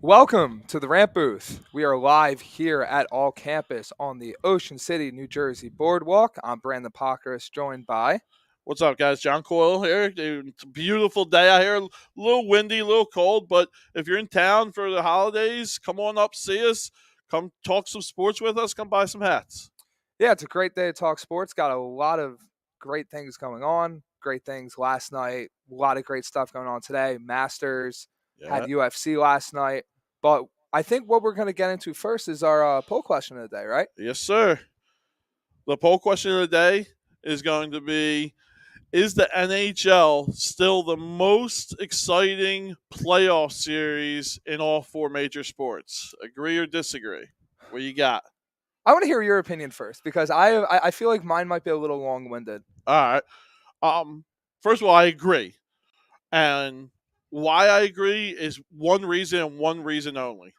Welcome to the Rant Booth. We are live here at All Campus on the Ocean City, New Jersey Boardwalk. I'm Brandon Pockris, joined by... What's up, guys? John Coyle here. It's a beautiful day out here. A little windy, a little cold, but if you're in town for the holidays, come on up, see us. Come talk some sports with us. Come buy some hats. Yeah, it's a great day to talk sports. Got a lot of great things going on. Great things last night. A lot of great stuff going on today. Masters, had UFC last night. But I think what we're going to get into first is our poll question of the day, right? Yes, sir. The poll question of the day is going to be, is the NHL still the most exciting playoff series in all four major sports? Agree or disagree? What you got? I want to hear your opinion first because I feel like mine might be a little long-winded. All right. First of all, I agree. And why I agree is one reason and one reason only.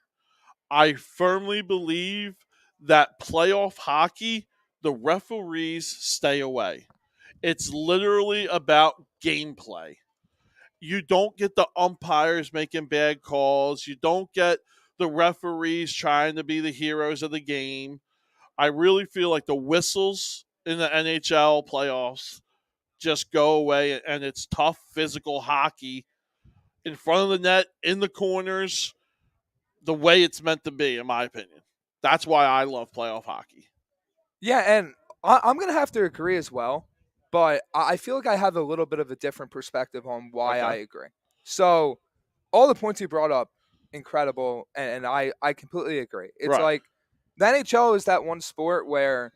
I firmly believe that playoff hockey, the referees stay away. It's literally about gameplay. You don't get the umpires making bad calls. You don't get the referees trying to be the heroes of the game. I really feel like the whistles in the NHL playoffs just go away, and it's tough physical hockey in front of the net, in the corners, the way it's meant to be, in my opinion. That's why I love playoff hockey. Yeah, and I'm going to have to agree as well, but I feel like I have a little bit of a different perspective on why I agree. So all the points you brought up, incredible, and I completely agree. It's like the NHL is that one sport where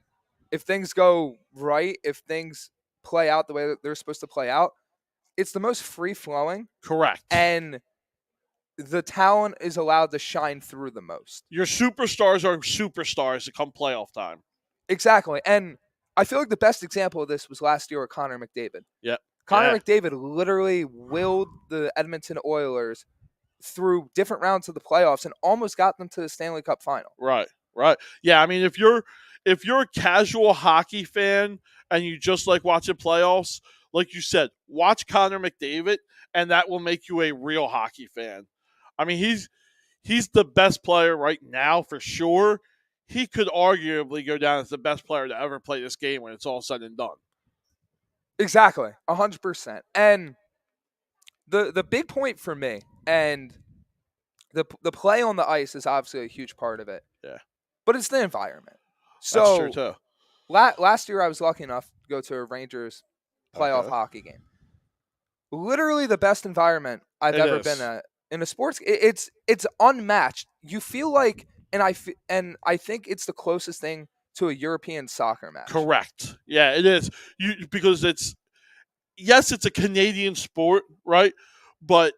if things go right, if things play out the way that they're supposed to play out, it's the most free-flowing. Correct. And the talent is allowed to shine through the most. Your superstars are superstars come playoff time. Exactly. And I feel like the best example of this was last year with Connor McDavid. Yeah. Connor McDavid literally willed the Edmonton Oilers through different rounds of the playoffs and almost got them to the Stanley Cup final. Right. Yeah, I mean, if you're a casual hockey fan and you just like watching playoffs, like you said, watch Connor McDavid, and that will make you a real hockey fan. I mean, he's the best player right now for sure. He could arguably go down as the best player to ever play this game when it's all said and done. Exactly, 100%. And the big point for me, and the play on the ice is obviously a huge part of it. Yeah. But it's the environment. So that's true too. Last year I was lucky enough to go to a Rangers playoff hockey game. Literally the best environment I've ever been at in a sports. It's unmatched. You feel like, and I think it's the closest thing to a European soccer match. Correct. Yeah, it is. Because it's a Canadian sport, right? But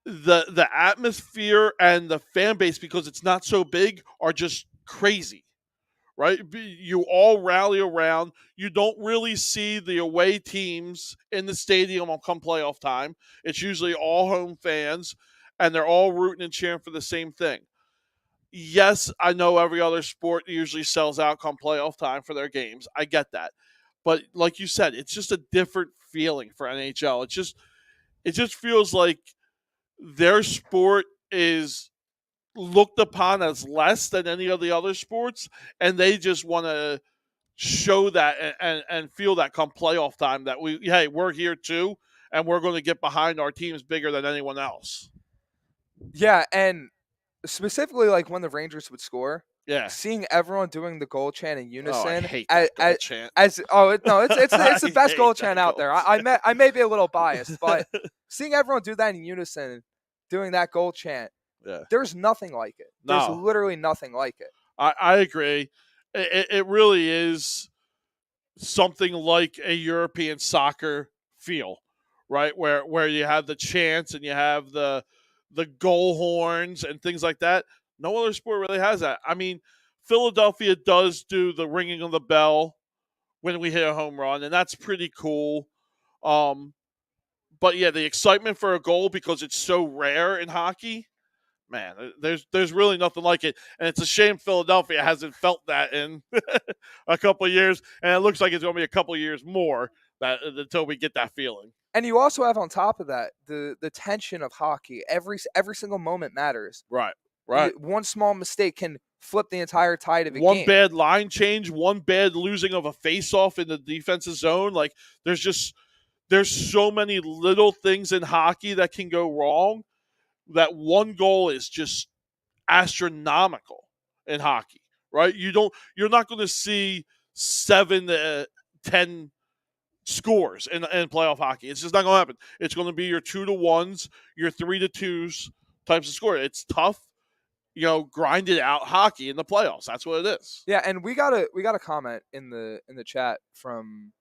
the atmosphere and the fan base, because it's not so big, are just crazy. Right? You all rally around. You don't really see the away teams in the stadium come playoff time. It's usually all home fans, and they're all rooting and cheering for the same thing. Yes, I know every other sport usually sells out come playoff time for their games. I get that. But like you said, it's just a different feeling for NHL. It just feels like their sport is looked upon as less than any of the other sports, and they just want to show that and feel that come playoff time that we're here too, and we're going to get behind our teams bigger than anyone else. Yeah, and specifically like when the Rangers would score, seeing everyone doing the goal chant in unison. I hate that goal chant. It's the best goal chant out there. I may be a little biased, but seeing everyone do that in unison, doing that goal chant. Yeah. There's nothing like it. There's literally nothing like it. I agree. It really is something like a European soccer feel, right? Where you have the chants and you have the goal horns and things like that. No other sport really has that. I mean, Philadelphia does do the ringing of the bell when we hit a home run, and that's pretty cool. But yeah, the excitement for a goal, because it's so rare in hockey, man, there's really nothing like it. And it's a shame Philadelphia hasn't felt that in a couple of years. And it looks like it's going to be a couple of years more until we get that feeling. And you also have on top of that the tension of hockey. Every single moment matters. Right. Right. One small mistake can flip the entire tide of a One game. bad line change, one bad losing of a face-off in the defensive zone. Like there's so many little things in hockey that can go wrong. That one goal is just astronomical in hockey, right? You're not going to see 7 to 10 scores in playoff hockey. It's just not going to happen. It's going to be your 2-1s, your 3-2s types of score. It's tough, grinded out hockey in the playoffs. That's what it is. Yeah, and we got a comment in the chat from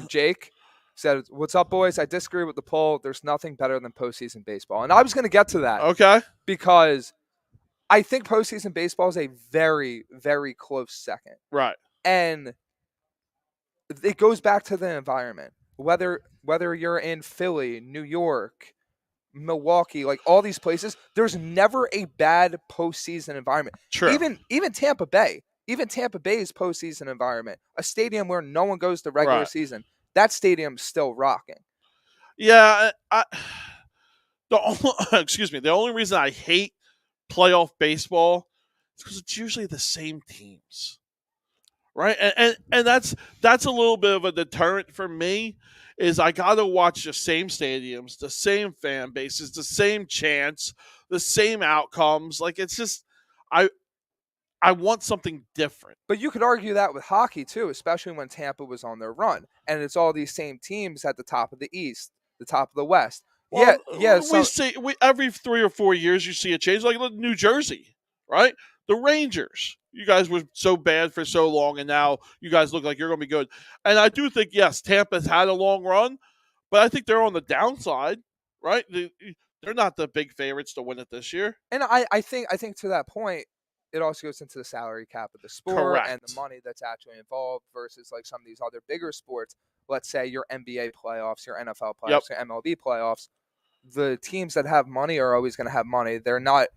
Jake. Said, "What's up, boys? I disagree with the poll. There's nothing better than postseason baseball." And I was going to get to that. Okay. Because I think postseason baseball is a very, very close second. Right. And it goes back to the environment. Whether you're in Philly, New York, Milwaukee, like all these places, there's never a bad postseason environment. True. Even Tampa Bay. Even Tampa Bay's postseason environment. A stadium where no one goes to regular season. That stadium's still rocking. Yeah, the only reason I hate playoff baseball is because it's usually the same teams, right? And that's a little bit of a deterrent for me. Is I gotta watch the same stadiums, the same fan bases, the same chants, the same outcomes. Like it's just I want something different. But you could argue that with hockey too, especially when Tampa was on their run, and it's all these same teams at the top of the East, the top of the West. Well, yeah. We every 3 or 4 years you see a change, like New Jersey, right? The Rangers. You guys were so bad for so long, and now you guys look like you're going to be good. And I do think, yes, Tampa's had a long run, but I think they're on the downside, right? They're not the big favorites to win it this year. And I think to that point, it also goes into the salary cap of the sport. Correct. And the money that's actually involved versus like some of these other bigger sports. Let's say your NBA playoffs, your NFL playoffs, your MLB playoffs. The teams that have money are always going to have money. They're not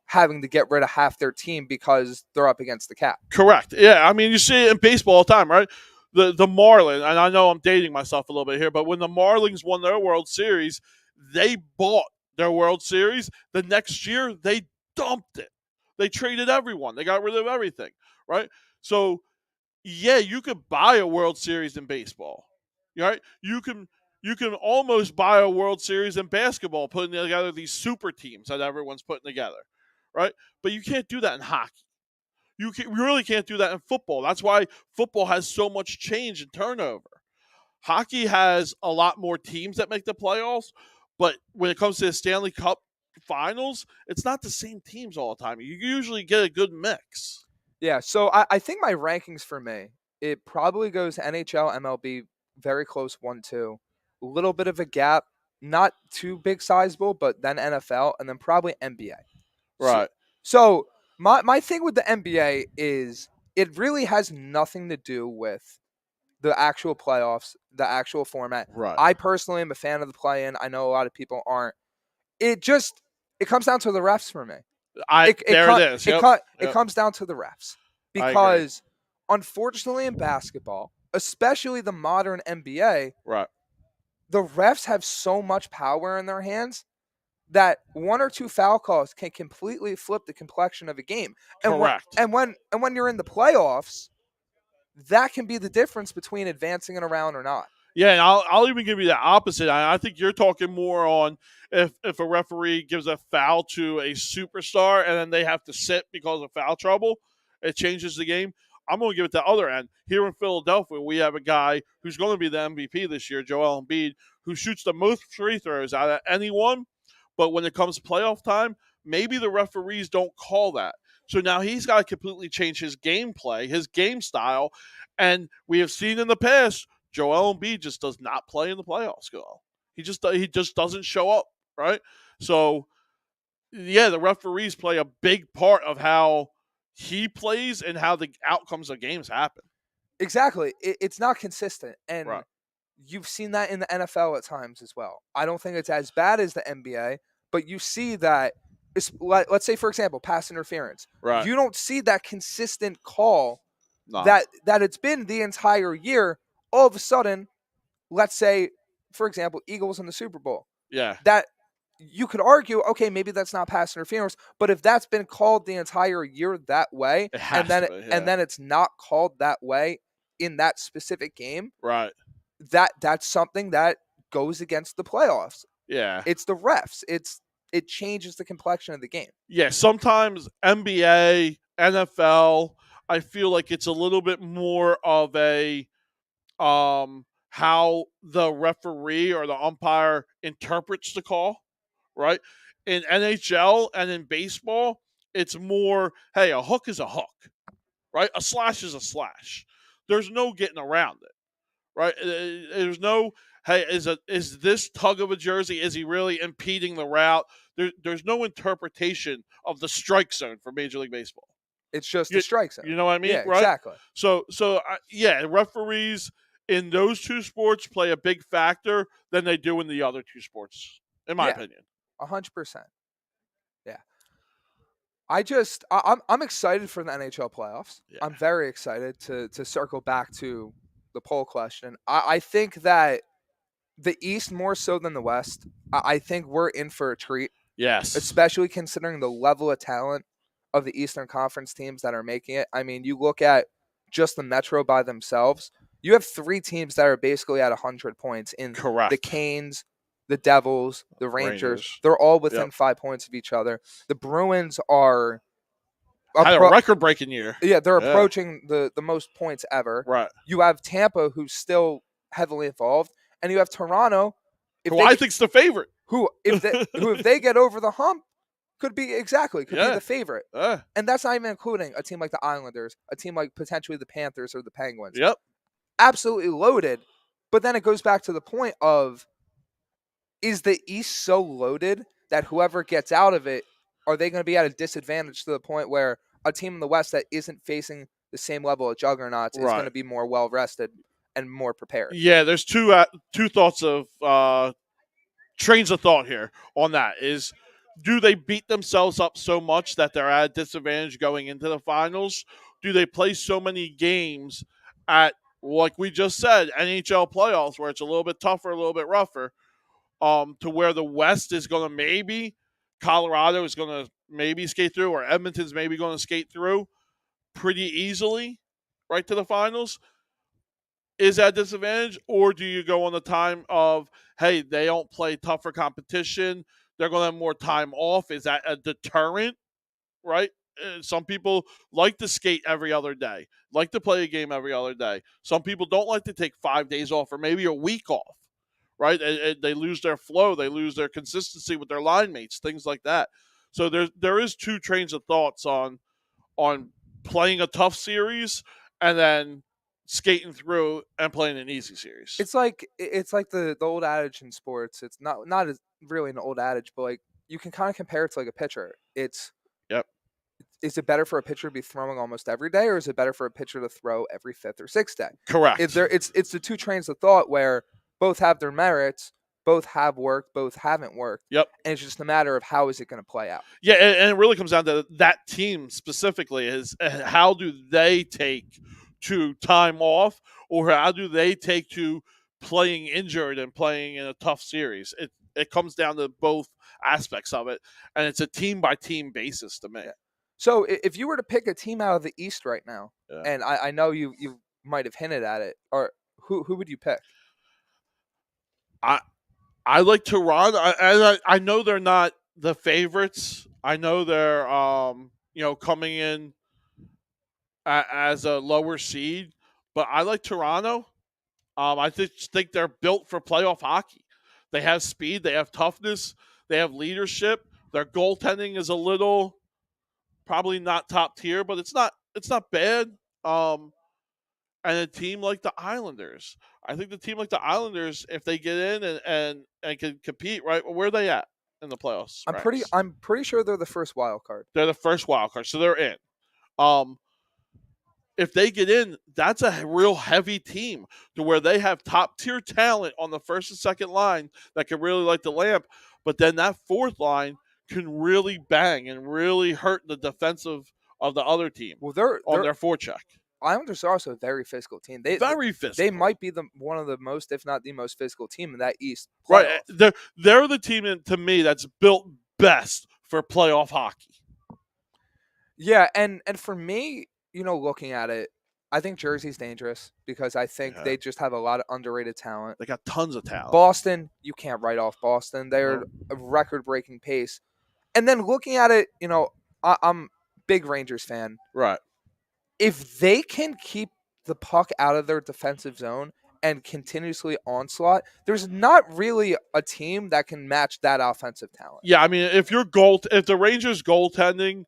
having to get rid of half their team because they're up against the cap. Correct. Yeah, I mean, you see it in baseball all the time, right? The Marlins, and I know I'm dating myself a little bit here, but when the Marlins won their World Series, they bought their World Series. The next year, they dumped it. They traded everyone. They got rid of everything, right? So, yeah, you could buy a World Series in baseball, right? You can almost buy a World Series in basketball, putting together these super teams that everyone's putting together, right? But you can't do that in hockey. You really can't do that in football. That's why football has so much change and turnover. Hockey has a lot more teams that make the playoffs, but when it comes to the Stanley Cup finals, it's not the same teams all the time. You usually get a good mix. Yeah, so I think my rankings for me, it probably goes NHL, MLB, very close 1-2. A little bit of a gap, not too big sizable, but then NFL, and then probably NBA. Right. So my thing with the NBA is it really has nothing to do with the actual playoffs, the actual format. Right. I personally am a fan of the play-in. I know a lot of people aren't. It comes down to the refs for me. It comes down to the refs. Because unfortunately in basketball, especially the modern NBA, right, the refs have so much power in their hands that 1 or 2 foul calls can completely flip the complexion of a game. Correct. When you're in the playoffs, that can be the difference between advancing in a round or not. Yeah, and I'll even give you the opposite. I think you're talking more on if a referee gives a foul to a superstar and then they have to sit because of foul trouble, it changes the game. I'm going to give it the other end. Here in Philadelphia, we have a guy who's going to be the MVP this year, Joel Embiid, who shoots the most free throws out of anyone. But when it comes to playoff time, maybe the referees don't call that. So now he's got to completely change his gameplay, his game style. And we have seen in the past, Joel Embiid just does not play in the playoffs. He just doesn't show up, right? So, yeah, the referees play a big part of how he plays and how the outcomes of games happen. Exactly. It's not consistent. And you've seen that in the NFL at times as well. I don't think it's as bad as the NBA, but you see that, let's say, for example, pass interference. Right. You don't see that consistent call that it's been the entire year. All of a sudden, let's say for example, Eagles in the Super Bowl. Yeah. That you could argue, okay, maybe that's not pass interference, but if that's been called the entire year that way, It has to be, and then it's not called that way in that specific game, right. That's something that goes against the playoffs. Yeah. It's the refs. It changes the complexion of the game. Yeah, sometimes NBA, NFL, I feel like it's a little bit more of a how the referee or the umpire interprets the call, right? In NHL and in baseball, it's more, hey, a hook is a hook, right? A slash is a slash. There's no getting around it, right? There's no, hey, is this tug of a jersey? Is he really impeding the route? There's no interpretation of the strike zone for Major League Baseball. It's just a strike zone. You know what I mean? Yeah, right? exactly. So yeah, referees in those two sports play a big factor than they do in the other two sports, in my opinion. 100%. Yeah. I'm excited for the NHL playoffs. Yeah. I'm very excited to circle back to the poll question. I think that the East more so than the West. I think we're in for a treat. Yes. Especially considering the level of talent of the Eastern Conference teams that are making it. I mean, you look at just the Metro by themselves. You have 3 teams that are basically at 100 points in Correct. the Canes, the Devils, the Rangers. They're all within 5 points of each other. The Bruins are had a record-breaking year. Yeah, they're approaching the most points ever. Right. You have Tampa, who's still heavily involved, and you have Toronto, who I think's the favorite. Who if they get over the hump, could be be the favorite. And that's not even including a team like the Islanders, a team like potentially the Panthers or the Penguins. Yep. Absolutely loaded. But then it goes back to the point of, is the East so loaded that whoever gets out of it, are they going to be at a disadvantage to the point where a team in the West that isn't facing the same level of juggernauts is going to be more well-rested and more prepared? Yeah, there's two thoughts of trains of thought here on that. Is, do they beat themselves up so much that they're at a disadvantage going into the finals? Do they play so many games at, like we just said, NHL playoffs, where it's a little bit tougher, a little bit rougher, to where the West is going to maybe, Colorado is going to maybe skate through, or Edmonton's maybe going to skate through pretty easily right to the finals? Is that a disadvantage? Or do you go on the time of, hey, they don't play tougher competition, they're going to have more time off? Is that a deterrent, right? Some people like to skate every other day, like to play a game every other day. Some people don't like to take 5 days off or maybe a week off, right? They lose their flow. They lose their consistency with their line mates, things like that. So there is two trains of thoughts on playing a tough series and then skating through and playing an easy series. It's like the old adage in sports. It's not really an old adage, but like you can kind of compare it to like a pitcher. It's is it better for a pitcher to be throwing almost every day, or is it better for a pitcher to throw every 5th or 6th day? Correct. It's the two trains of thought where both have their merits, both have worked, both haven't worked. Yep. And it's just a matter of how is it going to play out. Yeah, and it really comes down to that team specifically, is how do they take to time off, or how do they take to playing injured and playing in a tough series? It comes down to both aspects of it, and it's a team-by-team basis to me. Yeah. So if you were to pick a team out of the East right now, and I know you might have hinted at it, or who would you pick? I like Toronto. I know they're not the favorites. I know they're coming in as a lower seed, but I like Toronto. I just think they're built for playoff hockey. They have speed, they have toughness, they have leadership. Their goaltending is a little, probably not top tier, but it's not bad. And a team like the Islanders, I think the team like the Islanders, if they get in and can compete, right, where are they at in the playoffs? I'm pretty sure they're the first wild card. They're the first wild card, so they're in. If they get in, that's a real heavy team to where they have top tier talent on the first and second line that can really light the lamp. But then that fourth line can really bang and really hurt the defensive of the other team. Well, they're their forecheck. Islanders are also a very physical team. Very They physical. might be one of the most, if not the most physical team in that East Right. playoff. They're the team to me that's built best for playoff hockey. Yeah, and for me, looking at it, I think Jersey's dangerous because I think they just have a lot of underrated talent. They got tons of talent. Boston, you can't write off Boston. They're a record-breaking pace. And then looking at it, I'm big Rangers fan. Right. If they can keep the puck out of their defensive zone and continuously onslaught, there's not really a team that can match that offensive talent. Yeah, I mean, if the Rangers goaltending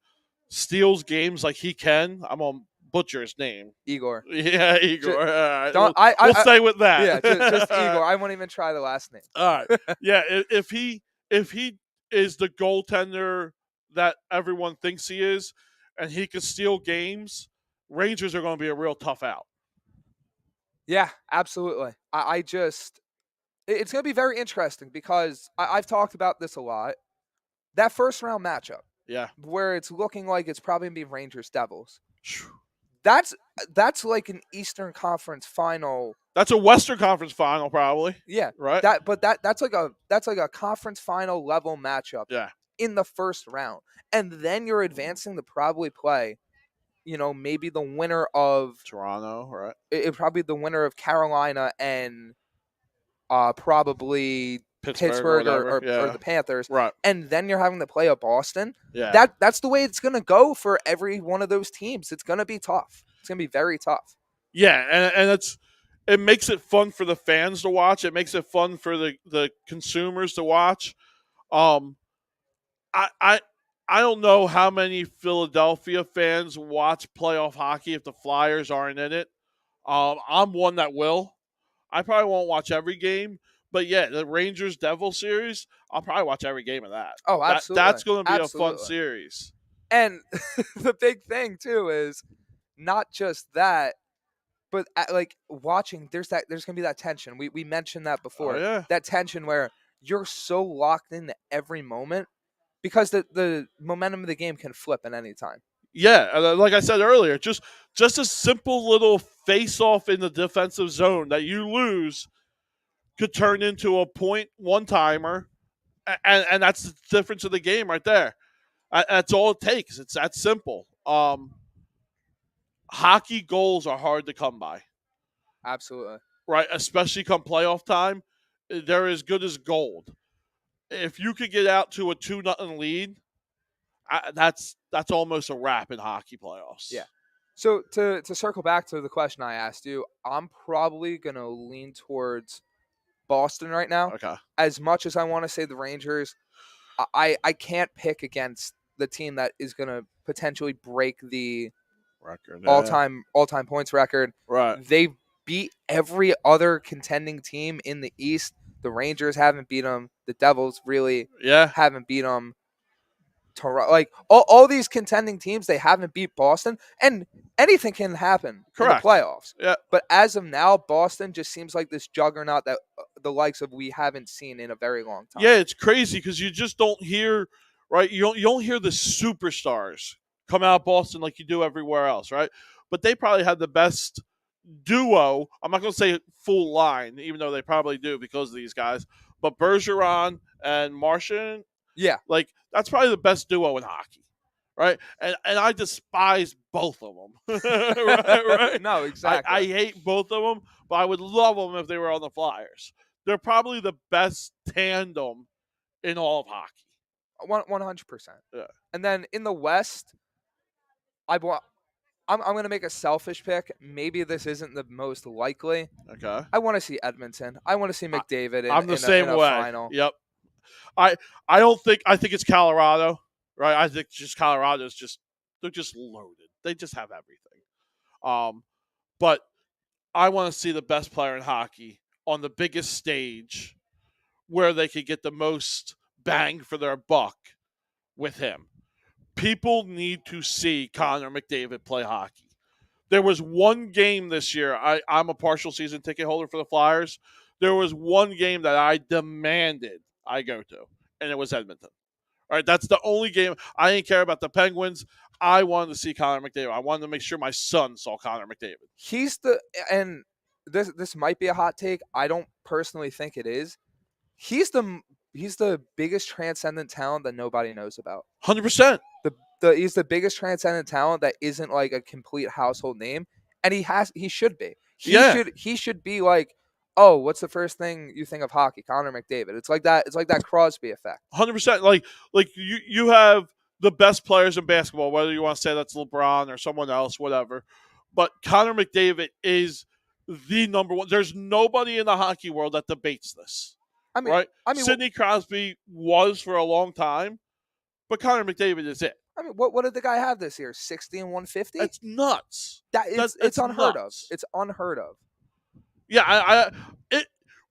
steals games like he can, I'm gonna butcher his name. Igor. Yeah, Igor. We'll stay with that. Yeah, just Igor. I won't even try the last name. All right. Yeah, if he is the goaltender that everyone thinks he is, and he can steal games, Rangers are going to be a real tough out. Yeah, absolutely. It's going to be very interesting because I've talked about this a lot. That first round matchup, yeah, where it's looking like it's probably going to be Rangers Devils. That's like an Eastern Conference final. That's a Western Conference final, probably. Yeah, right. That's like a conference final level matchup. Yeah. In the first round, and then you're advancing to probably play, maybe the winner of Toronto, right? It probably the winner of Carolina and probably Pittsburgh or the Panthers, right? And then you're having to play a Boston. Yeah, that's the way it's gonna go for every one of those teams. It's gonna be tough. It's gonna be very tough. Yeah, and it makes it fun for the fans to watch. It makes it fun for the consumers to watch. I don't know how many Philadelphia fans watch playoff hockey if the Flyers aren't in it. I'm one that will. I probably won't watch every game, but yeah, the Rangers Devil series, I'll probably watch every game of that. Oh, absolutely. That's going to be a fun series. And the big thing too is not just that, but like watching. There's going to be that tension. We mentioned that before. Oh, yeah. That tension where you're so locked into every moment. Because the momentum of the game can flip at any time. Yeah, like I said earlier, just a simple little face-off in the defensive zone that you lose could turn into a point one-timer, and that's the difference of the game right there. That's all it takes. It's that simple. Hockey goals are hard to come by. Absolutely. Right, especially come playoff time. They're as good as gold. If you could get out to a 2-0 lead, that's almost a wrap in hockey playoffs. Yeah. So to circle back to the question I asked you, I'm probably gonna lean towards Boston right now. Okay. As much as I want to say the Rangers, I can't pick against the team that is gonna potentially break the record, all-time points record. Right. They beat every other contending team in the East. The Rangers haven't beat them. The Devils really haven't beat them. Like all these contending teams, they haven't beat Boston, and anything can happen in the playoffs. Yeah. But as of now, Boston just seems like this juggernaut that the likes of we haven't seen in a very long time. Yeah, it's crazy because you just don't hear you don't hear the superstars come out of Boston like you do everywhere else, right? But they probably had the best duo. I'm not going to say full line, even though they probably do because of these guys. But Bergeron and Marchand, yeah, like that's probably the best duo in hockey, right? And I despise both of them. right? No, exactly. I hate both of them, but I would love them if they were on the Flyers. They're probably the best tandem in all of hockey. 100%. Yeah. And then in the West, I'm going to make a selfish pick. Maybe this isn't the most likely. Okay. I want to see Edmonton. I want to see McDavid in a final. Yep. I think it's Colorado, right? I think just Colorado's they're just loaded. They just have everything. But I want to see the best player in hockey on the biggest stage where they could get the most bang for their buck with him. People need to see Connor McDavid play hockey. There was one game this year. I'm a partial season ticket holder for the Flyers. There was one game that I demanded I go to, and it was Edmonton. All right, that's the only game. I didn't care about the Penguins. I wanted to see Connor McDavid. I wanted to make sure my son saw Connor McDavid. He's and this might be a hot take. I don't personally think it is. He's the biggest transcendent talent that nobody knows about. 100%. He's the biggest transcendent talent that isn't like a complete household name, and he should be. He should be like, oh, what's the first thing you think of hockey? Connor McDavid. It's like that. It's like that Crosby effect. 100%. Like you have the best players in basketball, whether you want to say that's LeBron or someone else, whatever. But Connor McDavid is the number one. There's nobody in the hockey world that debates this. Right? Sidney Crosby was for a long time, but Connor McDavid is it. I mean, what did the guy have this year? 60 and 150? That's nuts. It's unheard of. It's unheard of. Yeah,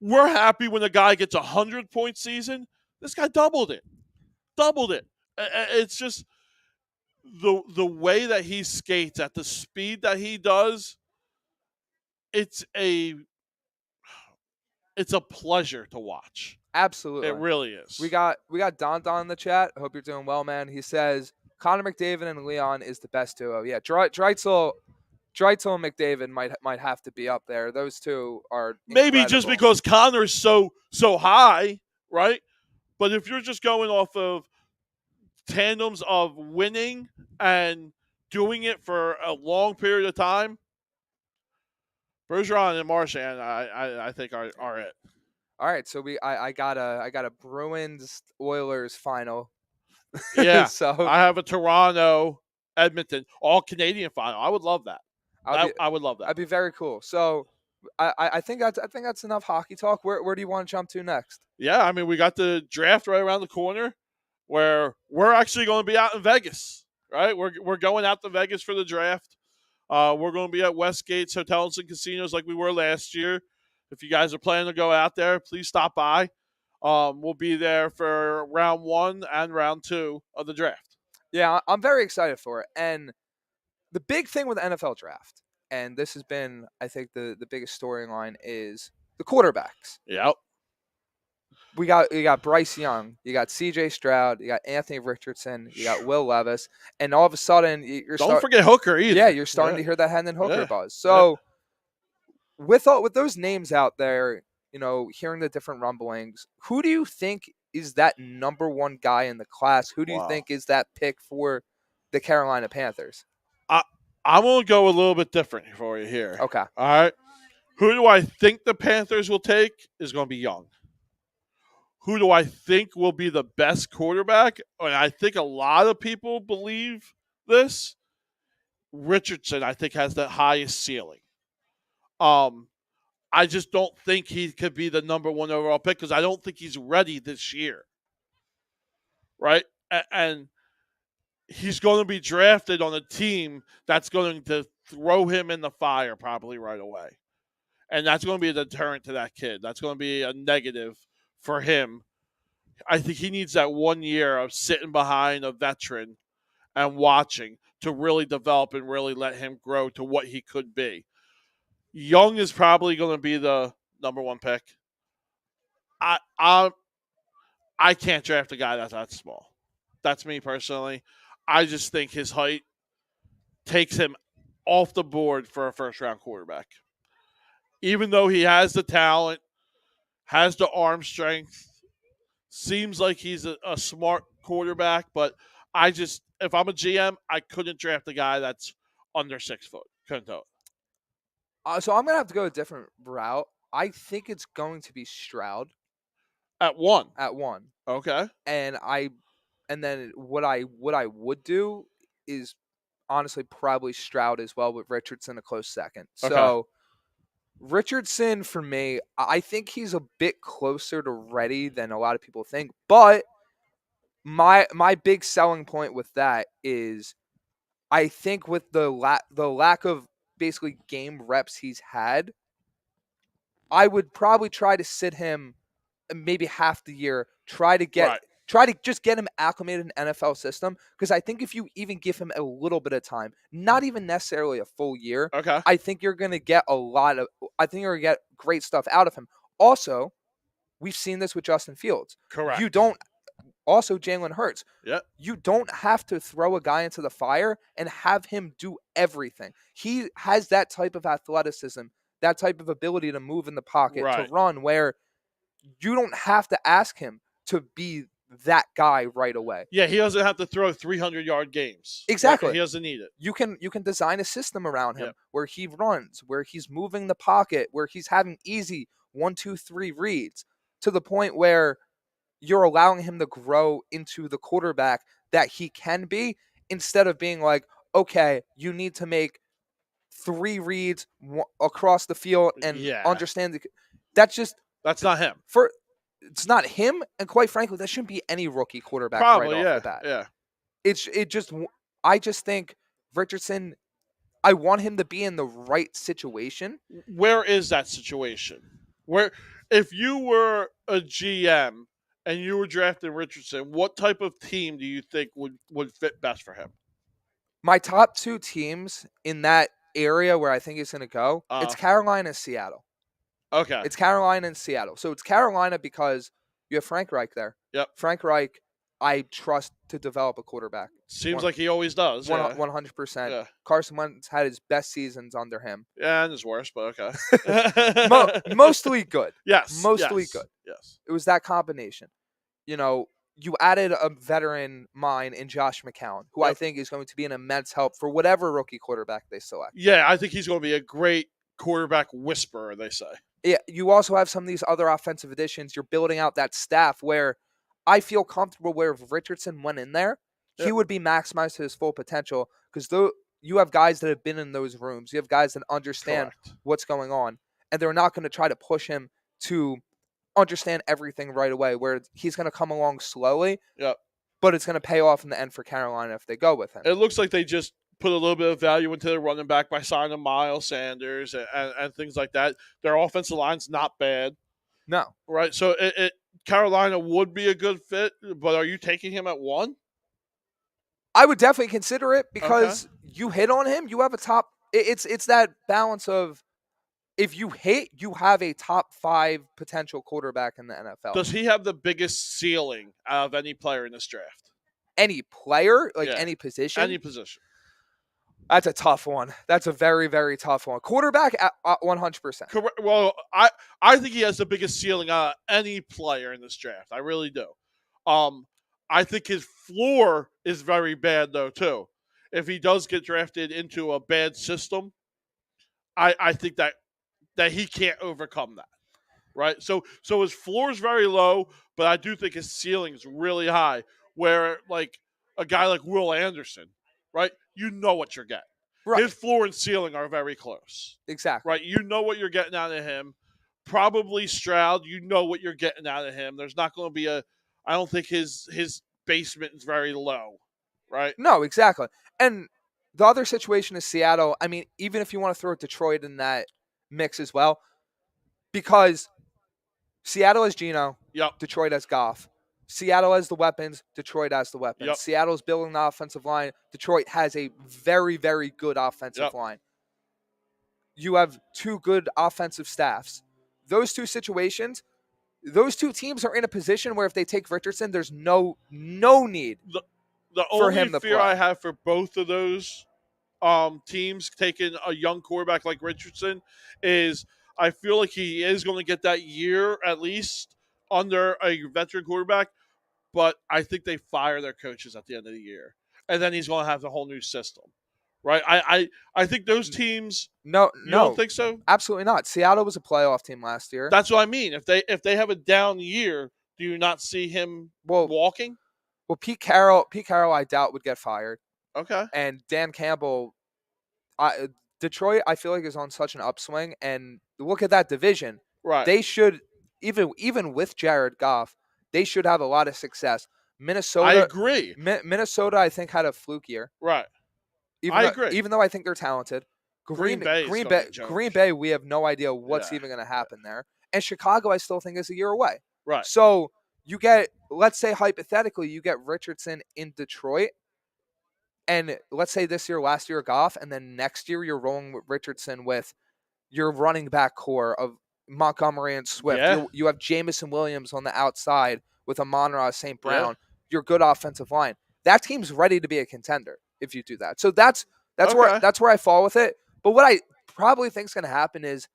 we're happy when a guy gets 100-point season. This guy doubled it. It's just the way that he skates at the speed that he does. It's a pleasure to watch. Absolutely. It really is. We got Don in the chat. I hope you're doing well, man. He says Connor McDavid and Leon is the best duo. Yeah, Draisaitl and McDavid might have to be up there. Those two are maybe just because Connor is so high, right? But if you're just going off of tandems of winning and doing it for a long period of time, Bergeron and Marchand, I think are it. All right, so I got a Bruins Oilers final. Yeah, so I have a Toronto Edmonton all Canadian final. I would love that. I would love that. That'd be very cool. So I think that's enough hockey talk. Where do you want to jump to next? Yeah, I mean we got the draft right around the corner, where we're actually going to be out in Vegas. Right, we're going out to Vegas for the draft. We're going to be at Westgate's Hotels and Casinos like we were last year. If you guys are planning to go out there, please stop by. We'll be there for round 1 and round 2 of the draft. Yeah, I'm very excited for it. And the big thing with the NFL draft, and this has been, I think, the biggest storyline, is the quarterbacks. Yep. You got Bryce Young, you got C.J. Stroud, you got Anthony Richardson, you got Will Levis, and all of a sudden don't forget Hooker either. Yeah, you're starting to hear that Hendon Hooker buzz. So with those names out there, hearing the different rumblings, who do you think is that number one guy in the class? Who do you think is that pick for the Carolina Panthers? I'm going to go a little bit different for you here. Okay. All right. Who do I think the Panthers will take is going to be Young. Who do I think will be the best quarterback? And I think a lot of people believe this. Richardson, I think, has the highest ceiling. I just don't think he could be the number one overall pick because I don't think he's ready this year. Right? And he's going to be drafted on a team that's going to throw him in the fire probably right away. And that's going to be a deterrent to that kid. That's going to be a negative for him. I think he needs that 1 year of sitting behind a veteran and watching to really develop and really let him grow to what he could be. Young is probably going to be the number one pick. I can't draft a guy that's that small. That's me personally. I just think his height takes him off the board for a first-round quarterback. Even though he has the talent, has the arm strength, seems like he's a smart quarterback, but if I'm a GM, I couldn't draft a guy that's under 6 foot. Couldn't do it. So I'm going to have to go a different route. I think it's going to be Stroud. At 1? At 1. Okay. And then what I would do is honestly probably Stroud as well, with Richardson a close second. Okay. So Richardson, for me, I think he's a bit closer to ready than a lot of people think. But my big selling point with that is I think with the lack of basically game reps he's had, I would probably try to sit him maybe half the year, try to just get him acclimated in the NFL system, because I think if you even give him a little bit of time, not even necessarily a full year, okay, I think you're going to get great stuff out of him. Also, we've seen this with Justin Fields. Correct. You don't also Jalen Hurts. Yeah. You don't have to throw a guy into the fire and have him do everything. He has that type of athleticism, that type of ability to move in the pocket, to Right. run, where you don't have to ask him to be that guy right away. Yeah, he doesn't have to throw 300-yard games. Exactly. Right? He doesn't need it. You can design a system around him Yep. where he runs, where he's moving the pocket, where he's having easy 1, 2, 3 reads to the point where you're allowing him to grow into the quarterback that he can be, instead of being like, okay, you need to make 3 reads across the field and Yeah. understand that's not him. It's not him, and quite frankly, that shouldn't be any rookie quarterback Probably, right off the bat. Yeah. I just think Richardson, I want him to be in the right situation. Where is that situation? Where, if you were a GM and you were drafting Richardson, what type of team do you think would fit best for him? My top 2 teams in that area where I think he's going to go, it's Carolina and Seattle. Okay. It's Carolina and Seattle. So it's Carolina because you have Frank Reich there. Yep. Frank Reich, I trust to develop a quarterback. Seems like he always does. 100%. Yeah. Carson Wentz had his best seasons under him. Yeah, and his worst, but okay. Mostly good. Yes. Mostly good. Yes. It was that combination. You added a veteran mine in Josh McCown, who I think is going to be an immense help for whatever rookie quarterback they select. Yeah, I think he's going to be a great quarterback whisperer, they say. Yeah, you also have some of these other offensive additions. You're building out that staff where I feel comfortable where if Richardson went in there, he would be maximized to his full potential, because you have guys that have been in those rooms. You have guys that understand what's going on, and they're not going to try to push him to understand everything right away, where he's going to come along slowly. Yep. But it's going to pay off in the end for Carolina if they go with him. It looks like they just put a little bit of value into their running back by signing Miles Sanders and things like that. Their offensive line's not bad. No. Right? So Carolina would be a good fit, but are you taking him at 1? I would definitely consider it, because you hit on him. You have a top – it's that balance of, if you hit, you have a top 5 potential quarterback in the NFL. Does he have the biggest ceiling out of any player in this draft? Any player? Any position? Any position. That's a tough one. That's a very, very tough one. Quarterback, 100%. Correct. Well, I think he has the biggest ceiling out of any player in this draft. I really do. I think his floor is very bad, though, too. If he does get drafted into a bad system, I think that he can't overcome that, right? So his floor is very low, but I do think his ceiling is really high, where, like, a guy like Will Anderson, right? You know what you're getting. Right. His floor and ceiling are very close. Exactly. Right? You know what you're getting out of him. Probably Stroud, you know what you're getting out of him. There's not going to be I don't think his basement is very low, right? No, exactly. And the other situation is Seattle. I mean, even if you want to throw Detroit in that mix as well, because Seattle has Geno, Detroit has Goff. Seattle has the weapons, Detroit has the weapons. Yep. Seattle's building the offensive line. Detroit has a very, very good offensive line. You have 2 good offensive staffs. Those 2 situations, those 2 teams are in a position where if they take Richardson, there's no need for him to play. The only fear I have for both of those teams taking a young quarterback like Richardson is I feel like he is going to get that year at least under a veteran quarterback, but I think they fire their coaches at the end of the year, and then he's going to have the whole new system, right? I think those teams. No, you don't think so? Absolutely not. Seattle was a playoff team last year. That's what I mean. If they have a down year, do you not see him walking? Well, Pete Carroll, I doubt would get fired. Okay. And Dan Campbell, Detroit, I feel like is on such an upswing, and look at that division. Right. They should, even with Jared Goff, they should have a lot of success. Minnesota, I agree. Minnesota, I think, had a fluke year. Right. I agree. Even though I think they're talented. Green Bay, we have no idea what's even going to happen there. And Chicago, I still think, is a year away. Right. So you get, let's say hypothetically, you get Richardson in Detroit, and let's say this year, last year, Goff, and then next year you're rolling with Richardson with your running back core of Montgomery and Swift. Yeah. You have Jamison Williams on the outside with Amon-Ra St. Brown. your good offensive line, that team's ready to be a contender if you do that. So that's where I fall with it. But what I probably think is going to happen is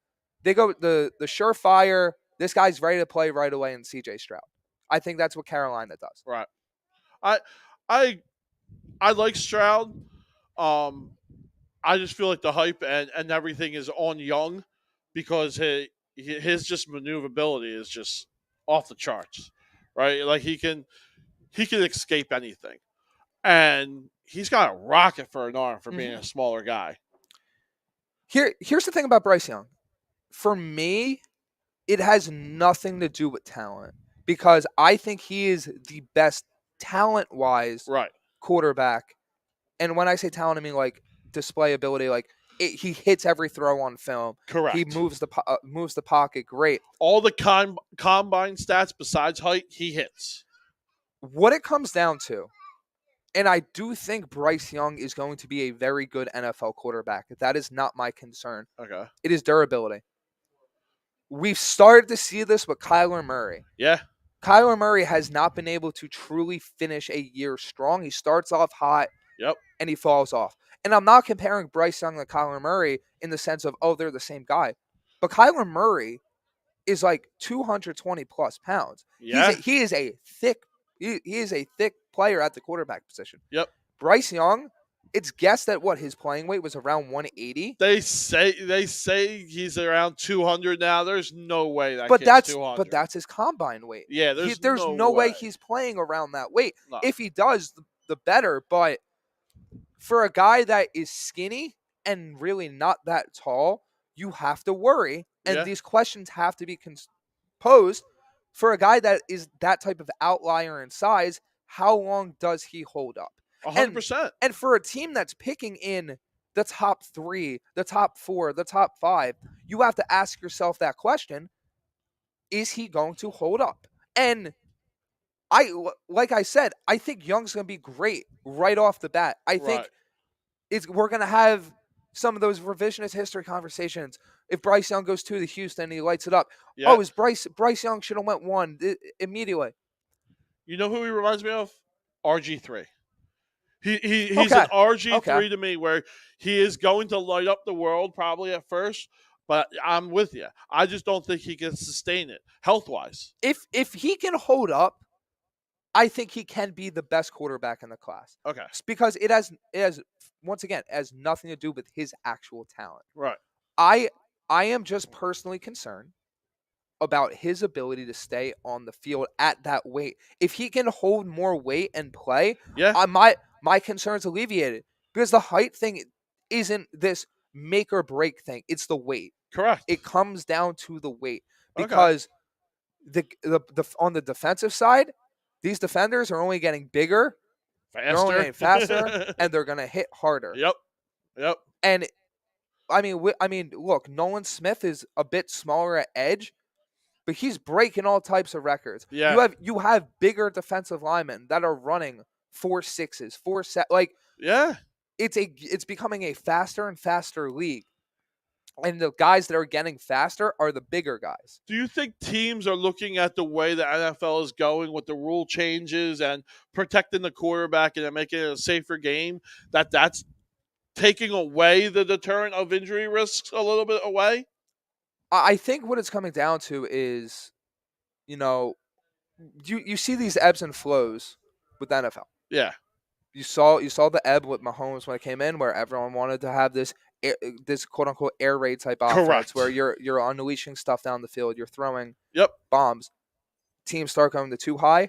they go the surefire. This guy's ready to play right away in C.J. Stroud. I think that's what Carolina does. Right. I I like Stroud. I just feel like the hype and everything is on Young because his just maneuverability is just off the charts, right? Like he can escape anything, and he's got a rocket for an arm for being a smaller guy. Here's the thing about Bryce Young. For me, it has nothing to do with talent because I think he is the best talent-wise Right. quarterback. And when I say talent, I mean like display ability. Like he hits every throw on film. Correct. He moves the pocket great. All the combine stats besides height, he hits. What it comes down to, and I do think Bryce Young is going to be a very good NFL quarterback. That is not my concern. Okay. It is durability. We've started to see this with Kyler Murray. Yeah. Kyler Murray has not been able to truly finish a year strong. He starts off hot. Yep. And he falls off. And I'm not comparing Bryce Young to Kyler Murray in the sense of, oh, they're the same guy. But Kyler Murray is like 220 plus pounds. Yeah. He is a thick player at the quarterback position. Yep. Bryce Young, it's guessed that his playing weight was around 180. They say he's around 200 now. There's no way that kid's 200. But that's his combine weight. Yeah, there's no way he's playing around that weight. No. If he does, the better. But for a guy that is skinny and really not that tall, you have to worry. And these questions have to be posed for a guy that is that type of outlier in size. How long does he hold up? 100%. And for a team that's picking in the top 3, the top 4, the top 5, you have to ask yourself that question. Is he going to hold up? And like I said, I think Young's going to be great right off the bat. I think we're going to have some of those revisionist history conversations. If Bryce Young goes to Houston and he lights it up, is Bryce Young should have went 1 immediately. You know who he reminds me of? RG3. He's an RG3 to me, where he is going to light up the world probably at first, but I'm with you. I just don't think he can sustain it health-wise. If he can hold up, I think he can be the best quarterback in the class. Okay. It's because it has once again, it has nothing to do with his actual talent. Right. I am just personally concerned about his ability to stay on the field at that weight. If he can hold more weight and play, my concern's alleviated, because the height thing isn't this make or break thing. It's the weight. Correct. It comes down to the weight, because the on the defensive side, these defenders are only getting bigger, they're only getting faster, and they're gonna hit harder. Yep. And I mean, look, Nolan Smith is a bit smaller at edge, but he's breaking all types of records. Yeah. You have bigger defensive linemen that are running 4.6s, 4.7. Like, it's becoming a faster and faster league, and the guys that are getting faster are the bigger guys. Do you think teams are looking at the way the NFL is going with the rule changes and protecting the quarterback and making it a safer game, that's taking away the deterrent of injury risks a little bit away? I think what it's coming down to is, you see these ebbs and flows with the NFL. Yeah. You saw the ebb with Mahomes when it came in, where everyone wanted to have this quote unquote air raid type offense, where you're unleashing stuff down the field, you're throwing bombs. Teams start going to too high.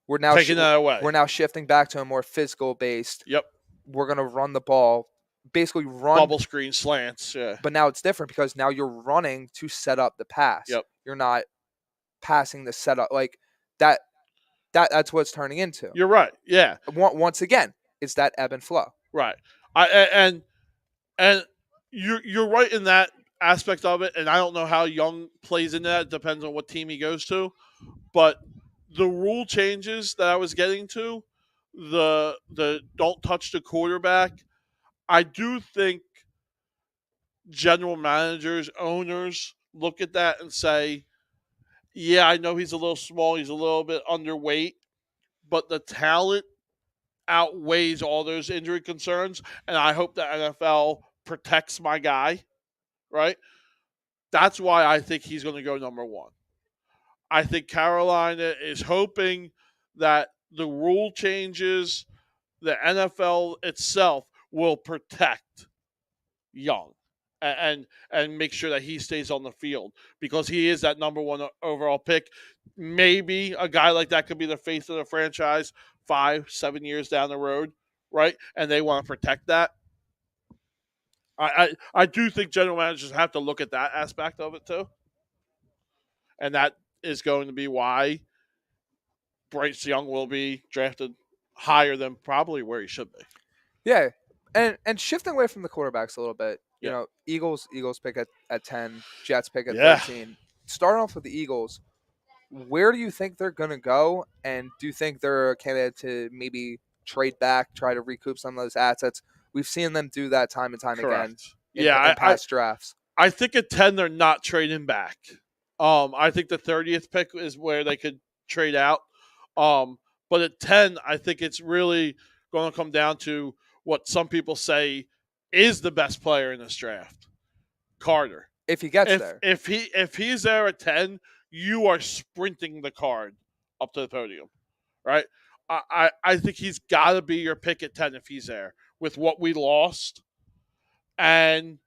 We're now taking that away. We're now shifting back to a more physical based. Yep. We're gonna run the ball, basically run bubble screen slants. Yeah. But now it's different, because now you're running to set up the pass. Yep. You're not passing the setup like that. That's what it's turning into. You're right. Yeah. Once again, it's that ebb and flow. Right. And you're right in that aspect of it. And I don't know how Young plays into that. It depends on what team he goes to. But the rule changes that I was getting to, the don't touch the quarterback, I do think general managers, owners look at that and say, yeah, I know he's a little small, he's a little bit underweight, but the talent outweighs all those injury concerns, and I hope the NFL protects my guy, right? That's why I think he's going to go number one. I think Carolina is hoping that the rule changes, the NFL itself will protect Young and make sure that he stays on the field because he is that number one overall pick. Maybe a guy like that could be the face of the franchise 5-7 years down the road, right? And they want to protect that. I do think general managers have to look at that aspect of it too, and that is going to be why Bryce Young will be drafted higher than probably where he should be. Yeah, and shifting away from the quarterbacks a little bit, Yeah. Eagles pick at 10, Jets pick at Yeah. 13. Starting off with the Eagles, where do you think they're gonna go, and do you think they're a candidate to maybe trade back, try to recoup some of those assets? We've seen them do that time and time again Correct. in, Yeah, in past drafts. I think at 10 they're not trading back. I think the 30th pick is where they could trade out. But at 10, I think it's really going to come down to what some people say is the best player in this draft, Carter. If he gets there. If he's there at 10, you are sprinting the card up to the podium, right? I think he's got to be your pick at 10 if he's there with what we lost and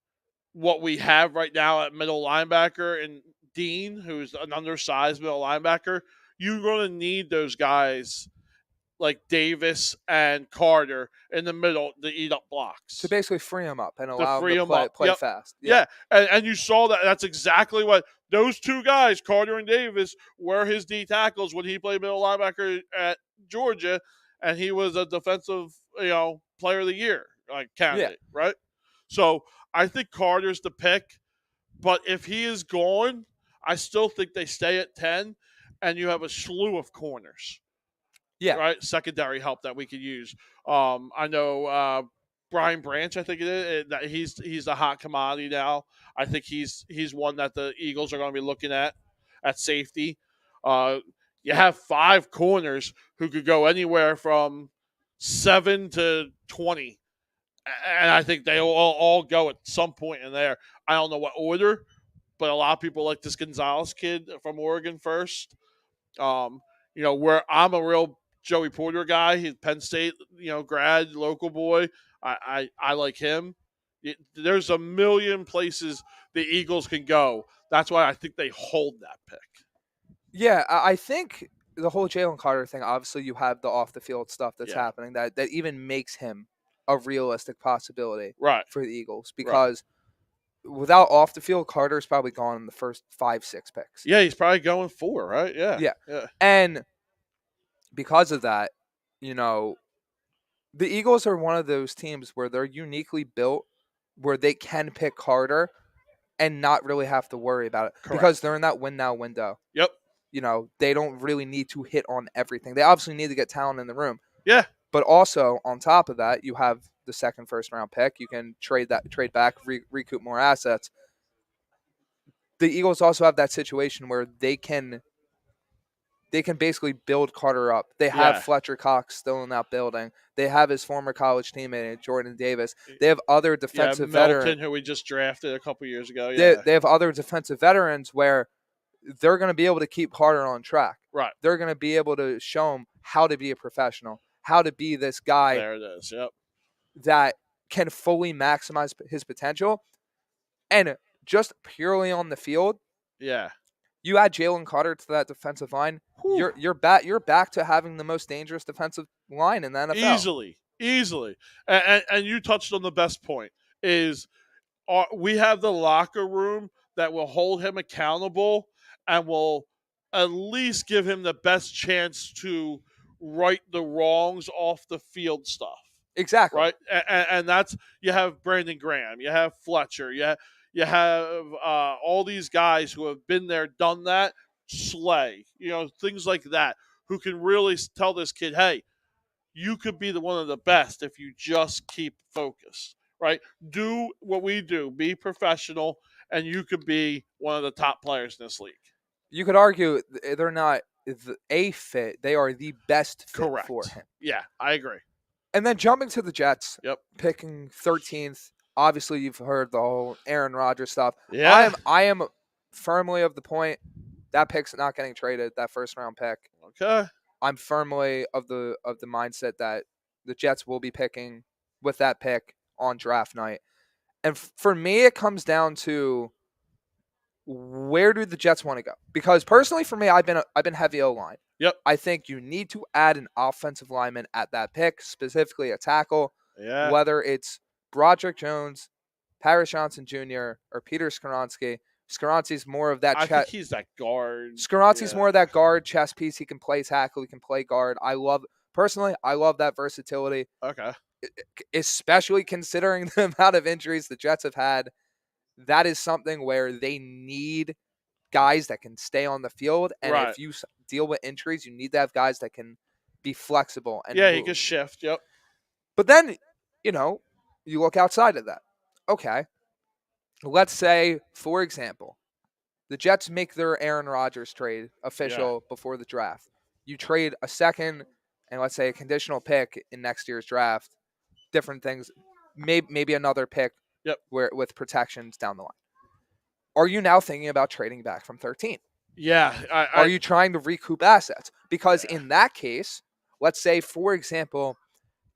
what we have right now at middle linebacker and Dean, who's an undersized middle linebacker. You're going to need those guys like Davis and Carter in the middle to eat up blocks. To basically free him up and To allow free him him to up. play Yep. fast. Yeah. And you saw that. That's exactly what those two guys, Carter and Davis, were his D tackles when he played middle linebacker at Georgia, and he was a defensive, player of the year candidate, right? So I think Carter's the pick, but if he is gone, I still think they stay at 10, and you have a slew of corners. Yeah. Right? Secondary help that we could use. I know Brian Branch, I think it is. That he's a hot commodity now. I think he's one that the Eagles are going to be looking at safety. You have 5 corners who could go anywhere from 7 to 20. And I think they all go at some point in there. I don't know what order, but a lot of people like this Gonzalez kid from Oregon first. Where I'm a real Joey Porter guy. He's Penn State, grad, local boy. I like him. There's a million places the Eagles can go. That's why I think they hold that pick. Yeah, I think the whole Jalen Carter thing, obviously you have the off the field stuff that's Yeah. happening that even makes him a realistic possibility Right. for the Eagles because without off the field, Carter's probably gone in the first 5-6 picks. Yeah, he's probably going 4, right? Yeah. And because of that, the Eagles are one of those teams where they're uniquely built where they can pick Carter and not really have to worry about it because they're in that win now window. Yep. They don't really need to hit on everything. They obviously need to get talent in the room. Yeah. But also on top of that, you have the second first round pick. You can trade back, recoup more assets. The Eagles also have that situation where they can basically build Carter up. They have Fletcher Cox still in that building. They have his former college teammate Jordan Davis. They have other defensive veterans who we just drafted a couple years ago. Yeah. They have other defensive veterans where they're going to be able to keep Carter on track. Right. They're going to be able to show him how to be a professional, how to be this guy There it is. Yep. that can fully maximize his potential. And just purely on the field, yeah, you add Jalen Carter to that defensive line, you're back to having the most dangerous defensive line in the NFL. Easily. And you touched on the best point is we have the locker room that will hold him accountable and will at least give him the best chance to right the wrongs off the field stuff. Exactly. Right? And that's, you have Brandon Graham, you have Fletcher, you have all these guys who have been there, done that, Slay, things like that, who can really tell this kid, hey, you could be one of the best if you just keep focused, right? Do what we do, be professional, and you could be one of the top players in this league. You could argue they're not a fit. They are the best fit Correct. for him. Yeah, I agree. And then jumping to the Jets, Yep. picking 13th. Obviously, you've heard the whole Aaron Rodgers stuff. Yeah. I am firmly of the point that pick's not getting traded. That first round pick. Okay. I'm firmly of the mindset that the Jets will be picking with that pick on draft night. And for me, it comes down to where do the Jets want to go? Because personally, for me, I've been heavy O line. Yep. I think you need to add an offensive lineman at that pick, specifically a tackle. Yeah. Whether it's Broderick Jones, Paris Johnson Jr., or Peter Skoronski. Skoronski's more of that. I think he's that guard. Skoronski's more of that guard chess piece. He can play tackle. He can play guard. I love that versatility. Okay. Especially considering the amount of injuries the Jets have had. That is something where they need guys that can stay on the field. And if you deal with injuries, you need to have guys that can be flexible. And he can shift. Yep. But then, you look outside of that. Okay. Let's say, for example, the Jets make their Aaron Rodgers trade official before the draft. You trade a second and let's say a conditional pick in next year's draft. Different things. Maybe another pick. Yep. With protections down the line. Are you now thinking about trading back from 13? Yeah. Are you trying to recoup assets? Because in that case, let's say, for example,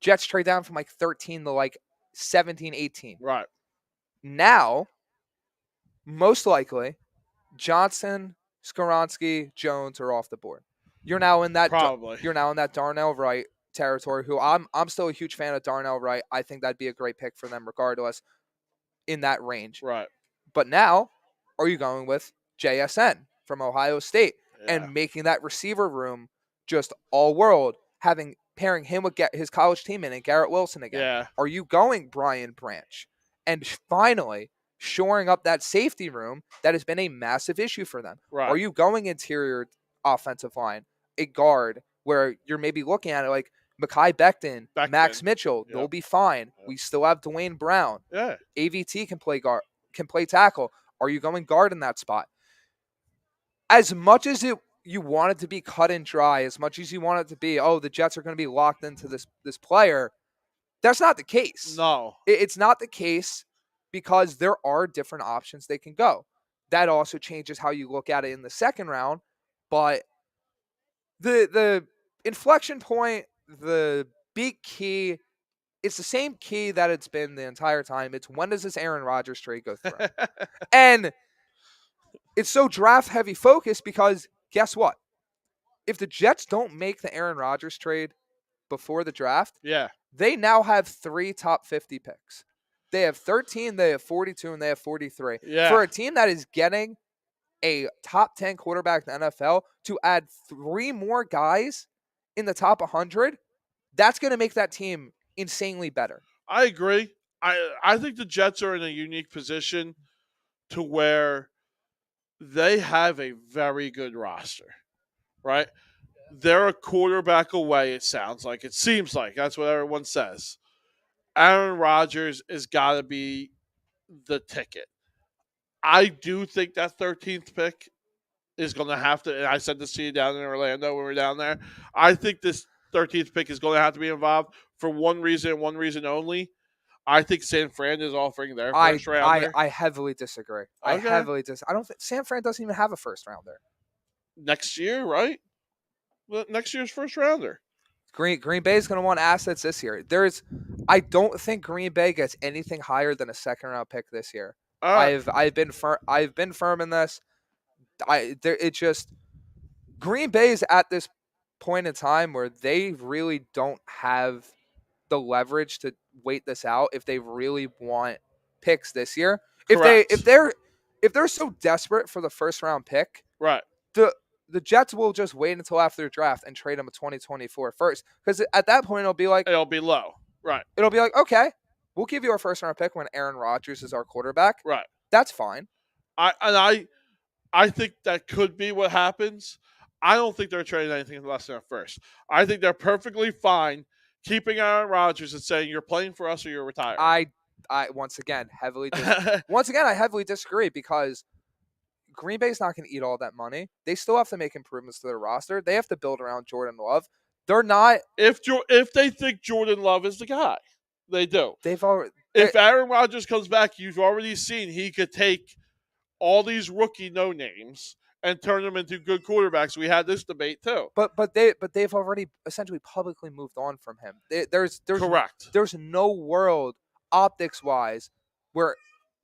Jets trade down from 13 to 17, 18. Right. Now, most likely, Johnson, Skoronski, Jones are off the board. You're now in that probably. You're now in that Darnell Wright territory. Who I'm still a huge fan of Darnell Wright. I think that'd be a great pick for them, regardless. In that range. Right. But now, are you going with JSN from Ohio State and making that receiver room just all world, pairing him with his college teammate and Garrett Wilson again? Yeah. Are you going Brian Branch and finally shoring up that safety room that has been a massive issue for them? Right. Are you going interior offensive line, a guard where you're maybe looking at it like Mekhi Becton, Max Mitchell, they'll be fine. We still have Dwayne Brown. Yeah. AVT can play guard, can play tackle. Are you going guard in that spot? As much as you want it to be cut and dry, as much as you want it to be, the Jets are going to be locked into this player, that's not the case. No. It's not the case because there are different options they can go. That also changes how you look at it in the second round, but the inflection point, the big key, it's the same key that it's been the entire time. It's when does this Aaron Rodgers trade go through? And it's so draft heavy focused because guess what? If the Jets don't make the Aaron Rodgers trade before the draft, they now have 3 top 50 picks. They have 13, they have 42, and they have 43. Yeah. For a team that is getting a top 10 quarterback in the NFL to add 3 more guys in the top 100, that's going to make that team insanely better. I agree. I think the Jets are in a unique position to where they have a very good roster, right? They're a quarterback away, it sounds like. It seems like. That's what everyone says. Aaron Rodgers has got to be the ticket. I do think that 13th pick is going to have to, and I said this to you down in Orlando when we were down there, I think this 13th pick is going to have to be involved for one reason and one reason only. I think San Fran is offering their first rounder. I heavily disagree. Okay. I don't think San Fran doesn't even have a first rounder. Next year, right? Well, next year's first rounder. Green Bay is going to want assets this year. I don't think Green Bay gets anything higher than a second round pick this year. I've been firm in this. Green Bay is at this point in time where they really don't have the leverage to wait this out if they really want picks this year. Correct. If they're so desperate for the first round pick, right? The Jets will just wait until after the draft and trade them a 2024 first, because at that point it'll be low, right? It'll be like, okay, we'll give you our first round pick when Aaron Rodgers is our quarterback, right? That's fine. I think that could be what happens. I don't think they're trading anything less than a first. I think they're perfectly fine keeping Aaron Rodgers and saying you're playing for us or you're retiring. I once again I heavily disagree because Green Bay's not going to eat all that money. They still have to make improvements to their roster. They have to build around Jordan Love. They're not. If they think Jordan Love is the guy, they do. They've already. If Aaron Rodgers comes back, you've already seen he could take all these rookie no names and turn them into good quarterbacks. We had this debate too. But they've already essentially publicly moved on from him. There's Correct. There's no world optics wise where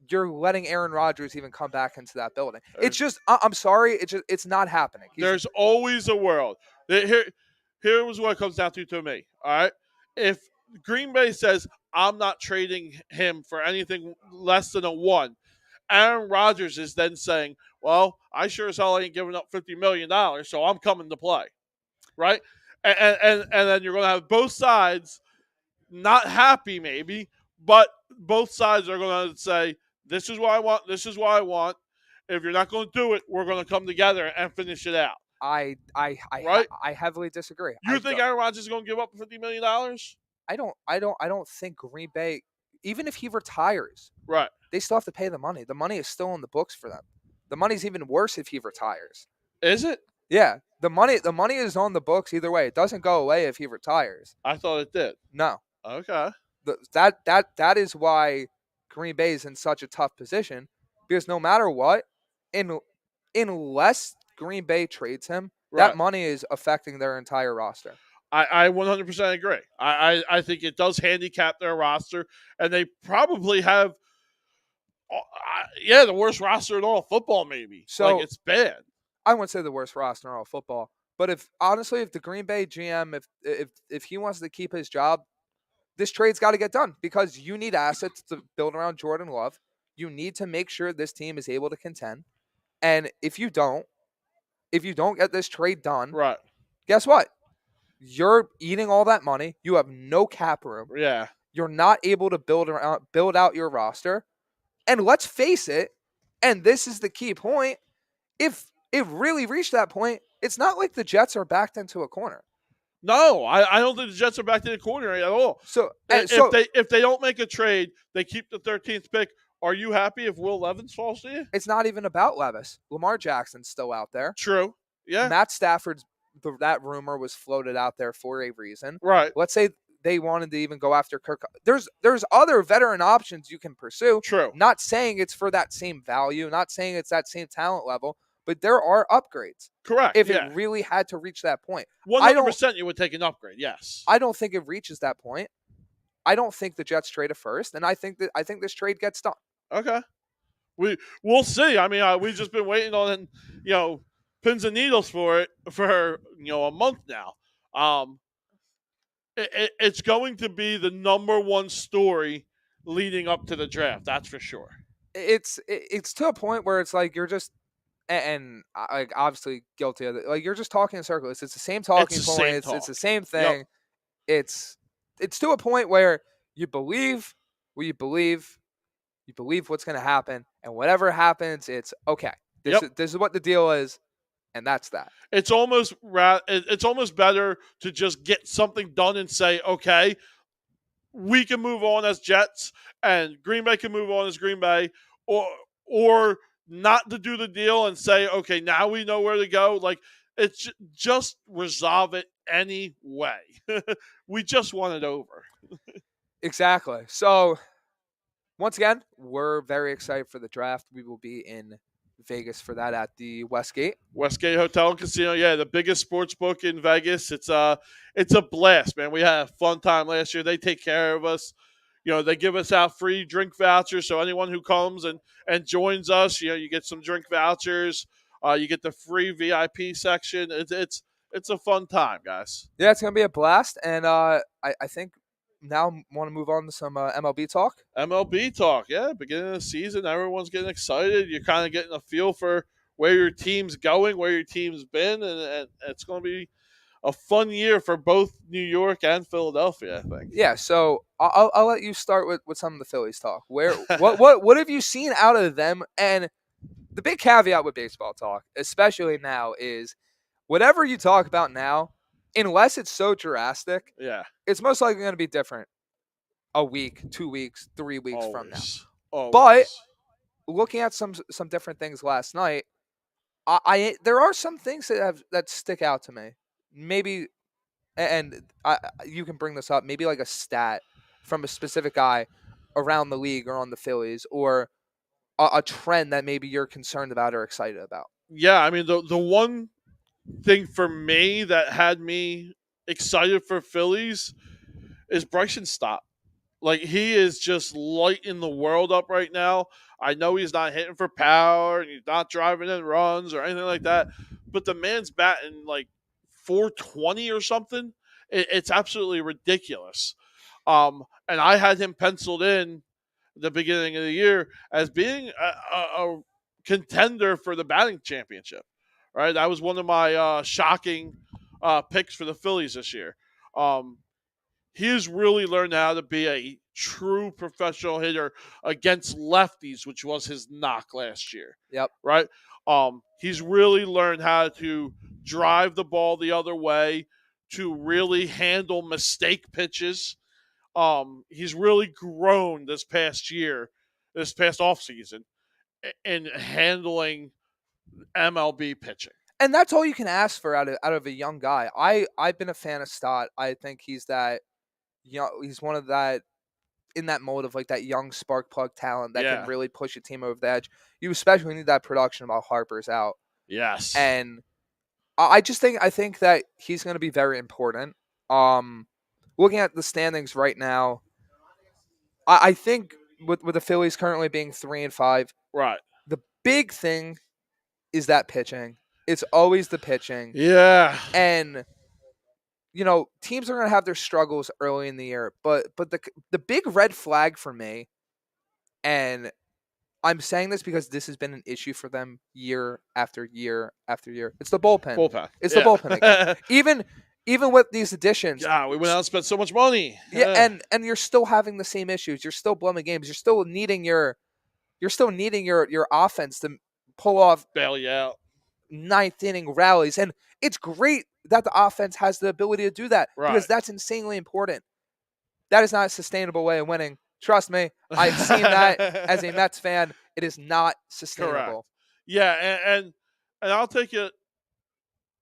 you're letting Aaron Rodgers even come back into that building. It's just I'm sorry, it's not happening. There's always a world. Here was what it comes down to me. All right, if Green Bay says I'm not trading him for anything less than a 1, Aaron Rodgers is then saying, well, I sure as hell ain't giving up $50 million, so I'm coming to play. Right? And then you're going to have both sides not happy maybe, but both sides are going to say, this is what I want, this is what I want. If you're not going to do it, we're going to come together and finish it out. I Right? I heavily disagree. You think Aaron Rodgers is going to give up $50 million? I don't think Green Bay, even if he retires, right, they still have to pay the money. The money is still in the books for them. The money's even worse if he retires. Is it? Yeah, the money is on the books either way. It doesn't go away if he retires. I thought it did. No. Okay. That is why Green Bay is in such a tough position, because no matter what, unless Green Bay trades him, that money is affecting their entire roster. I 100% agree. I think it does handicap their roster, and they probably have, the worst roster in all of football maybe. So it's bad. I wouldn't say the worst roster in all of football, but if the Green Bay GM, if he wants to keep his job, this trade's got to get done, because you need assets to build around Jordan Love. You need to make sure this team is able to contend. And if you don't get this trade done, right, guess what? You're eating all that money. You have no cap room. Yeah. You're not able to build out your roster. And let's face it, and this is the key point, if it really reached that point, it's not like the Jets are backed into a corner. No, I don't think the Jets are backed in the corner at all. So if they don't make a trade, they keep the 13th pick. Are you happy if Will Levis falls to you? It's not even about Levis. Lamar Jackson's still out there. True. Yeah. Matt Stafford's, that rumor was floated out there for a reason. Right. Let's say they wanted to even go after Kirk. There's other veteran options you can pursue. True. Not saying it's for that same value, not saying it's that same talent level, but there are upgrades. Correct. If it really had to reach that point. 100% you would take an upgrade, yes. I don't think it reaches that point. I don't think the Jets trade a first, and I think this trade gets done. Okay. We'll see. I mean, we've just been waiting on, pins and needles for it for, a month now. It's going to be the number one story leading up to the draft. That's for sure. It's to a point where it's like you're just, and like obviously guilty of it. Like you're just talking in circles. It's the same talking point. It's the same thing. Yep. It's to a point where you believe what you believe. You believe what's going to happen, and whatever happens, it's okay. This is what the deal is, and that's that. It's almost better to just get something done and say, okay, we can move on as Jets, and Green Bay can move on as Green Bay, or not to do the deal and say, okay, now we know where to go. Like, it's just resolve it anyway. We just want it over. Exactly. So, once again, we're very excited for the draft. We will be in Vegas for that at the Westgate Hotel and Casino. Yeah, the biggest sports book in Vegas. It's a blast, man. We had a fun time last year. They take care of us. They give us out free drink vouchers. So anyone who comes and joins us, you get some drink vouchers. You get the free VIP section. It's a fun time, guys. Yeah, it's gonna be a blast, and I think. Now want to move on to some MLB talk? MLB talk, yeah. Beginning of the season, everyone's getting excited. You're kind of getting a feel for where your team's going, where your team's been, and it's going to be a fun year for both New York and Philadelphia, I think. Yeah, so I'll let you start with some of the Phillies talk. What have you seen out of them? And the big caveat with baseball talk, especially now, is whatever you talk about now, unless it's so drastic, it's most likely going to be different a week, 2 weeks, 3 weeks from now. Always. But looking at some different things last night, there are some things that stick out to me. Maybe, and you can bring this up. Maybe like a stat from a specific guy around the league or on the Phillies, or a trend that maybe you're concerned about or excited about. Yeah, I mean the one thing for me that had me excited for Phillies is Bryson Stott. Like he is just lighting the world up right now. I know he's not hitting for power and he's not driving in runs or anything like that, but the man's batting like 420 or something. It's absolutely ridiculous. And I had him penciled in the beginning of the year as being a contender for the batting championship. Right, that was one of my shocking picks for the Phillies this year. Um, he has really learned how to be a true professional hitter against lefties, which was his knock last year. Yep. Right? He's really learned how to drive the ball the other way, to really handle mistake pitches. He's really grown this past year, this past offseason, in handling MLB pitching. And that's all you can ask for out of a young guy. I've been a fan of Stott. I think he's that he's one of that in that mold of like that young spark plug talent that can really push a team over the edge. You especially need that production while Harper's out. Yes. And I think that he's going to be very important. Looking at the standings right now, I think with the Phillies currently being 3-5, right. The big thing is that pitching. It's always the pitching. Yeah. And teams are going to have their struggles early in the year, but the big red flag for me, and I'm saying this because this has been an issue for them year after year after year. It's the bullpen. It's the bullpen again. Even with these additions. Yeah, we went out and spent so much money. Yeah, and you're still having the same issues. You're still blowing games. You're still needing your offense to pull off bail you out ninth inning rallies. And it's great that the offense has the ability to do that because that's insanely important. That is not a sustainable way of winning. Trust me, I've seen that as a Mets fan. It is not sustainable. Correct. Yeah, and I'll take it.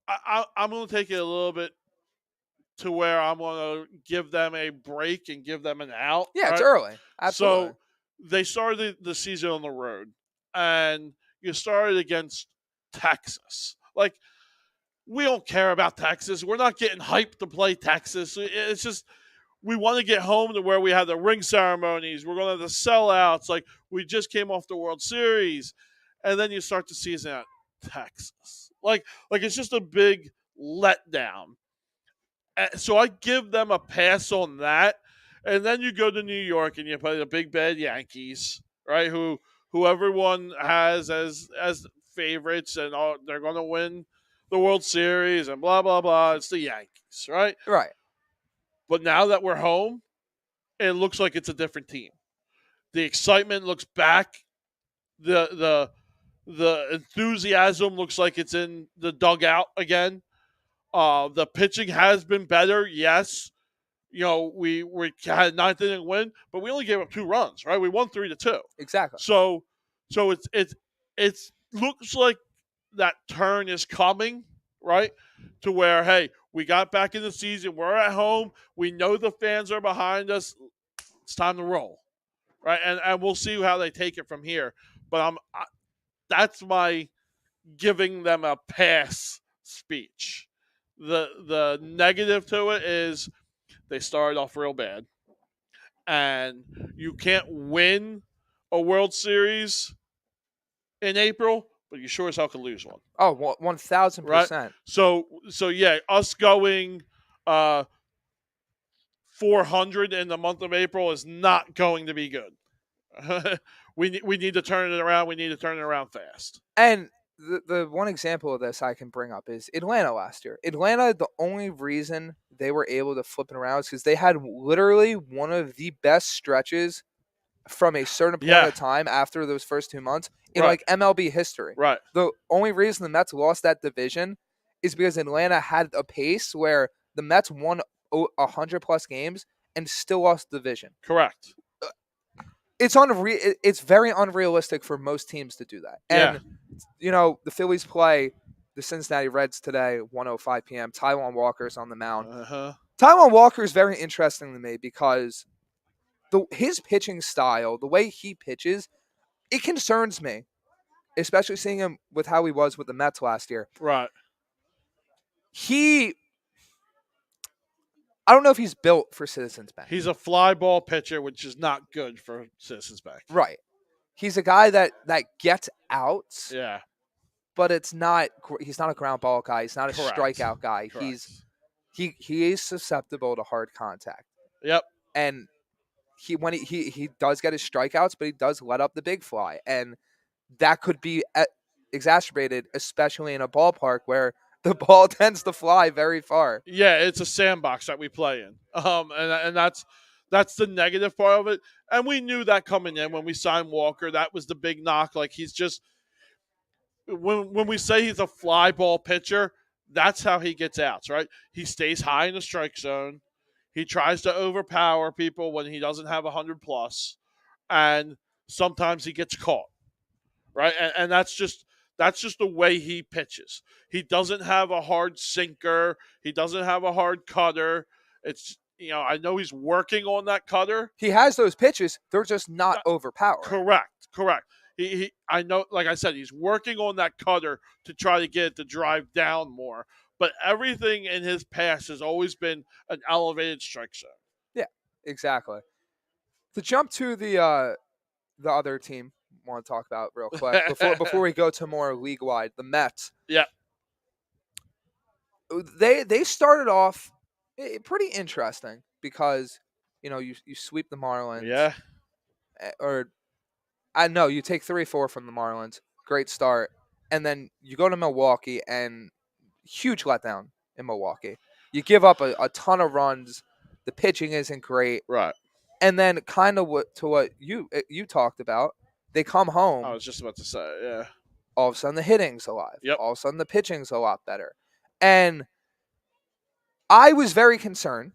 I'm going to take it a little bit to where I'm going to give them a break and give them an out. Yeah, right? It's early. Absolutely. So they started the season on the road, and you started against Texas. Like, we don't care about Texas. We're not getting hyped to play Texas. It's just we want to get home to where we have the ring ceremonies. We're going to have the sellouts. Like, we just came off the World Series. And then you start the season at Texas. Like it's just a big letdown. So I give them a pass on that. And then you go to New York and you play the big bad Yankees, right? Who everyone has as favorites, and they're going to win the World Series and blah, blah, blah. It's the Yankees, right? Right. But now that we're home, it looks like it's a different team. The excitement looks back. The enthusiasm looks like it's in the dugout again. The pitching has been better, yes. We had a ninth inning win, but we only gave up 2 runs, right? We won 3-2. Exactly. So it looks like that turn is coming, right? To where, hey, we got back in the season. We're at home. We know the fans are behind us. It's time to roll, right? And we'll see how they take it from here. But that's my giving them a pass speech. The negative to it is they started off real bad. And you can't win a World Series in April, but you sure as hell can lose one. Oh, 1,000%. Right? So yeah, us going 400 in the month of April is not going to be good. We need to turn it around. We need to turn it around fast. And the one example of this I can bring up is Atlanta last year. Atlanta, the only reason they were able to flip it around is because they had literally one of the best stretches from a certain point of time after those first 2 months in like MLB history. Right. The only reason the Mets lost that division is because Atlanta had a pace where the Mets won 100+ games and still lost the division. Correct. It's very unrealistic for most teams to do that. And The Phillies play the Cincinnati Reds today, 1:05 p.m. Taijuan Walker's on the mound. Uh-huh. Taijuan Walker is very interesting to me because his pitching style, the way he pitches, it concerns me, especially seeing him with how he was with the Mets last year. Right. I don't know if he's built for Citizens Bank. He's a fly ball pitcher, which is not good for Citizens Bank. Right. He's a guy that gets outs. Yeah. But he's not a ground ball guy. He's not a strikeout guy. Correct. He is susceptible to hard contact. Yep. And when he does get his strikeouts, but he does let up the big fly, and that could be exacerbated, especially in a ballpark where the ball tends to fly very far. Yeah, it's a sandbox that we play in, and that's the negative part of it. And we knew that coming in when we signed Walker. That was the big knock. Like, he's just when we say he's a fly ball pitcher, that's how he gets outs, right? He stays high in the strike zone. He tries to overpower people when he doesn't have 100+, and sometimes he gets caught, right? And that's just the way he pitches. He doesn't have a hard sinker. He doesn't have a hard cutter. It's I know he's working on that cutter. He has those pitches. They're just not overpowering. Correct. I know, like I said, he's working on that cutter to try to get it to drive down more. But everything in his past has always been an elevated strike zone. Yeah, exactly. To jump to the other team I want to talk about real quick before we go to more league wide, the Mets. Yeah. They started off pretty interesting because you sweep the Marlins. Yeah. Or I know you take 3-4 from the Marlins. Great start. And then you go to Milwaukee and huge letdown in Milwaukee. You give up a ton of runs. The pitching isn't great. Right. And then kind of what you talked about, they come home. I was just about to say, yeah. All of a sudden the hitting's alive. Yep. All of a sudden the pitching's a lot better. And I was very concerned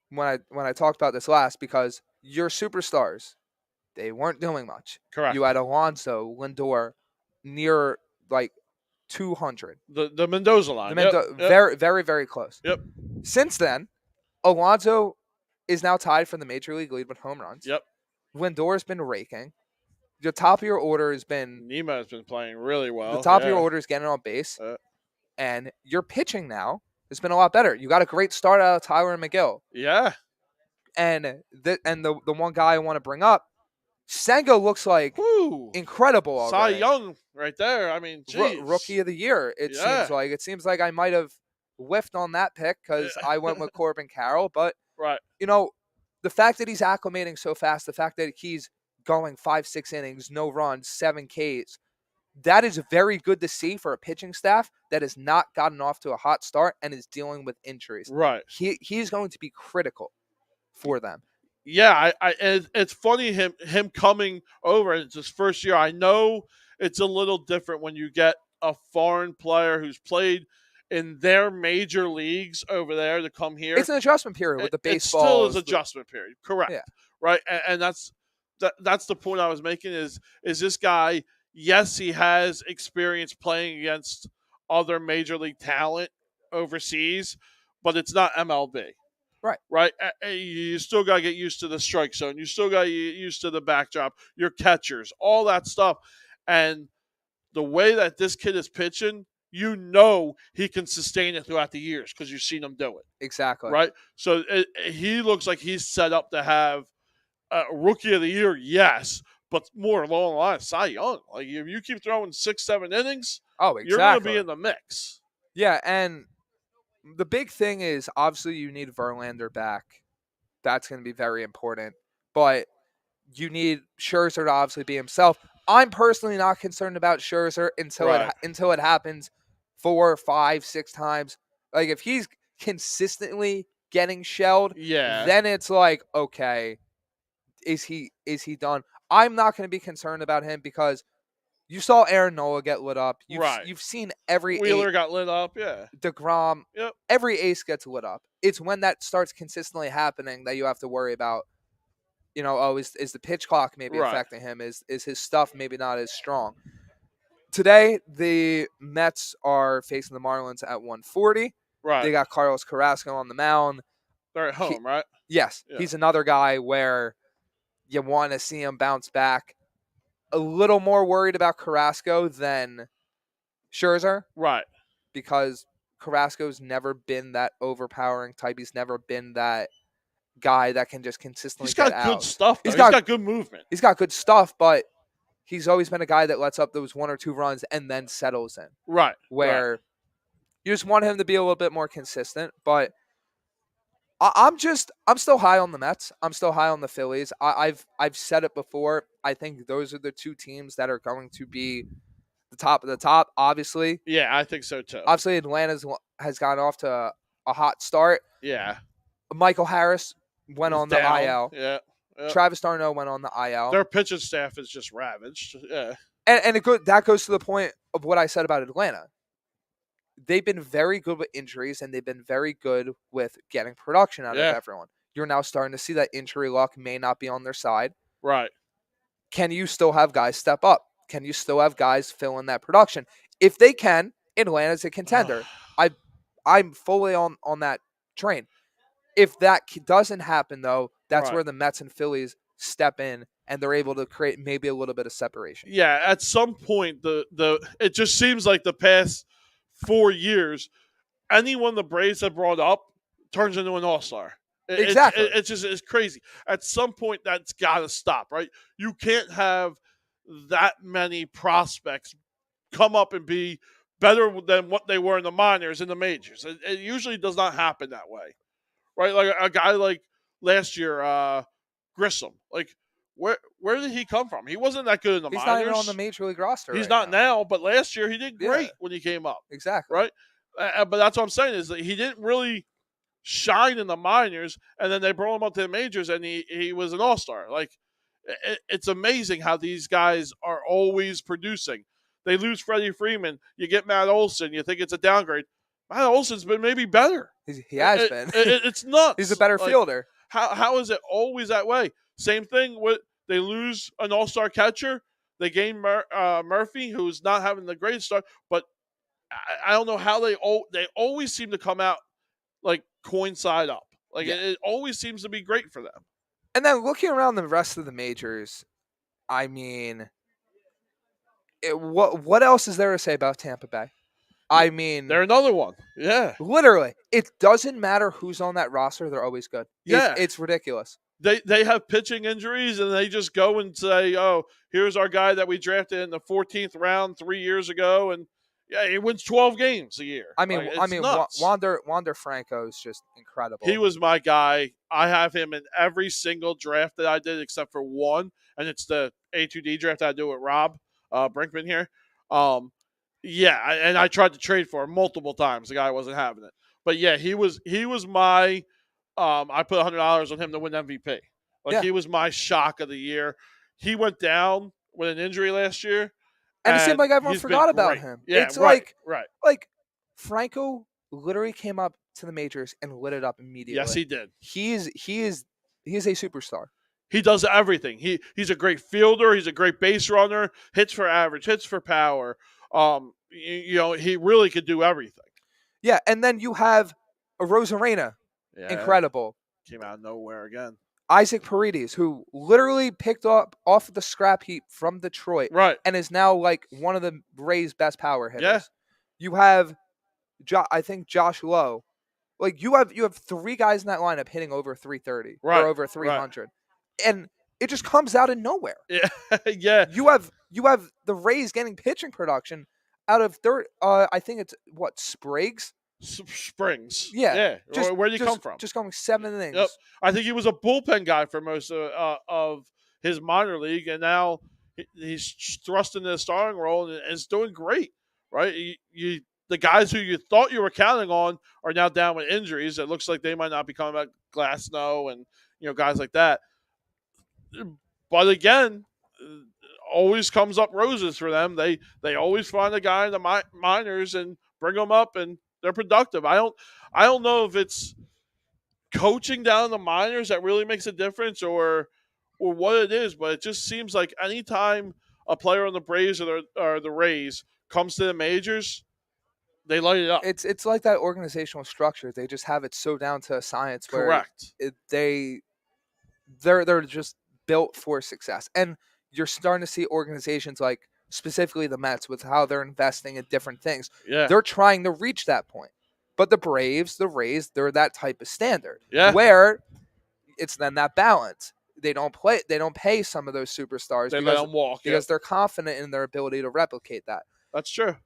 when I talked about this last because your superstars, they weren't doing much. Correct. You had Alonso, Lindor, near like 200. The Mendoza line. Yep. Very, very, very close. Yep. Since then, Alonso is now tied for the major league lead with home runs. Yep. Lindor's been raking. The top of your order has been Nima's been playing really well. The top of your order is getting on base, and your pitching now has been a lot better. You got a great start out of Tyler and McGill. Yeah. And the one guy I want to bring up, Senga looks like incredible already. Cy Young right there. I mean, rookie of the year. It seems like I might have whiffed on that pick because I went with Corbin Carroll. But right, the fact that he's acclimating so fast, the fact that he's going 5-6 innings, no runs, 7 Ks, that is very good to see for a pitching staff that has not gotten off to a hot start and is dealing with injuries. Right. He's going to be critical for them. Yeah, it's funny him coming over. It's his first year. I know it's a little different when you get a foreign player who's played in their major leagues over there to come here. It's an adjustment period with the baseball. It still is adjustment period. Correct. Yeah. Right. And that's the point I was making is this guy, yes, he has experience playing against other major league talent overseas, but it's not MLB. Right. You still got to get used to the strike zone. You still got to get used to the backdrop, your catchers, all that stuff. And the way that this kid is pitching, he can sustain it throughout the years because you've seen him do it. Exactly. Right. So he looks like he's set up to have a rookie of the year, yes, but more along the line of Cy Young. Like, if you keep throwing 6-7 innings, exactly, you're going to be in the mix. Yeah, and the big thing is obviously you need Verlander back. That's going to be very important. But you need Scherzer to obviously be himself. I'm personally not concerned about Scherzer until it happens 4, 5, 6 times. Like, if he's consistently getting shelled, then it's like, okay, is he done? I'm not going to be concerned about him because you saw Aaron Nola get lit up. You've seen every Wheeler got lit up, DeGrom. Yep. Every ace gets lit up. It's when that starts consistently happening that you have to worry about, is the pitch clock maybe affecting him? Is his stuff maybe not as strong? Today, the Mets are facing the Marlins at 140. Right. They got Carlos Carrasco on the mound. They're at home, right? Yes, Yeah. he's another guy where you want to see him bounce back. A little more worried about Carrasco than Scherzer. Right. Because Carrasco's never been that overpowering type. He's never been that guy that can just consistently get out. He's got good stuff, though. He's got good movement. He's got good stuff, but he's always been a guy that lets up those 1 or 2 runs and then settles in. Right. Where you just want him to be a little bit more consistent. But I'm still high on the Mets. I'm still high on the Phillies. I've said it before. I think those are the 2 teams that are going to be the top of the top, obviously. Yeah, I think so too. Obviously, Atlanta has gotten off to a hot start. Yeah. Michael Harris went on the IL. Yeah. Travis d'Arnaud went on the IL. Their pitching staff is just ravaged. Yeah. And that goes to the point of what I said about Atlanta. They've been very good with injuries, and they've been very good with getting production out of everyone. You're now starting to see that injury luck may not be on their side. Right. Can you still have guys step up? Can you still have guys fill in that production? If they can, Atlanta's a contender. I'm fully on that train. If that doesn't happen, though, that's where the Mets and Phillies step in, and they're able to create maybe a little bit of separation. Yeah, at some point, it just seems like the past 4 years, anyone the Braves have brought up turns into an all-star. Exactly. It's crazy. At some point, that's got to stop, right? You can't have that many prospects come up and be better than what they were in the minors in the majors. It usually does not happen that way, right? Like a guy like last year, Grissom. Like, where did he come from? He wasn't that good in the minors. He's not even on the major league roster. He's not now, but last year he did great when he came up. Exactly. Right? But that's what I'm saying is that he didn't really shine in the minors, and then they brought him up to the majors, and he was an all-star. Like, it's amazing how these guys are always producing. They lose Freddie Freeman. You get Matt Olson. You think it's a downgrade. Matt Olson's been maybe better. He has been. It's nuts. He's a better fielder. How is it always that way? Same thing with they lose an all-star catcher. They gain Murphy, who's not having the great start. But I don't know how they always seem to come out like coin side up. Like it always seems to be great for them. And then looking around the rest of the majors, I mean, what else is there to say about Tampa Bay? I mean, they're another one. Yeah. Literally, it doesn't matter who's on that roster; they're always good. Yeah, it's ridiculous. They have pitching injuries, and they just go and say, "Oh, here's our guy that we drafted in the 14th round 3 years ago," and he wins 12 games a year. I mean, nuts. Wander Franco is just incredible. He was my guy. I have him in every single draft that I did except for one, and it's the A2D draft I do with Rob Brinkman here. Yeah, and I tried to trade for him multiple times. The guy wasn't having it. But yeah, he was my I put $100 on him to win MVP. He was my shock of the year. He went down with an injury last year. And it seemed like everyone forgot about him. Yeah, it's right. Like Franco literally came up to the majors and lit it up immediately. Yes, he did. He is a superstar. He does everything. He's a great fielder. He's a great base runner. Hits for average. Hits for power. He really could do everything. Yeah, and then you have a Rosarena, incredible. Came out of nowhere again. Isaac Paredes, who literally picked up off the scrap heap from Detroit, right, and is now like one of the Rays' best power hitters. Yeah. You have, I think Josh Lowe. Like you have 3 guys in that lineup hitting over 330 or over 300, and it just comes out of nowhere. Yeah, yeah. You have the Rays getting pitching production out of I think it's Spriggs. Springs. Yeah. Where did he come from? Just going 7 innings. Yep. I think he was a bullpen guy for most of his minor league, and now he's thrust into the starting role and is doing great. Right? The guys who you thought you were counting on are now down with injuries. It looks like they might not be coming back. Glasnow and guys like that. But again, always comes up roses for them. They always find a guy in the minors and bring them up, and they're productive. I don't know if it's coaching down in the minors that really makes a difference or what it is, but it just seems like anytime a player on the Braves or the Rays comes to the majors, they light it up. It's like that organizational structure. They just have it so down to a science where Correct. they're just built for success. And you're starting to see organizations like specifically the Mets with how they're investing in different things. Yeah. They're trying to reach that point. But the Braves, the Rays, they're that type of standard. Yeah. Where it's then that balance. They don't pay some of those superstars They let them walk. because they're confident in their ability to replicate that. That's true.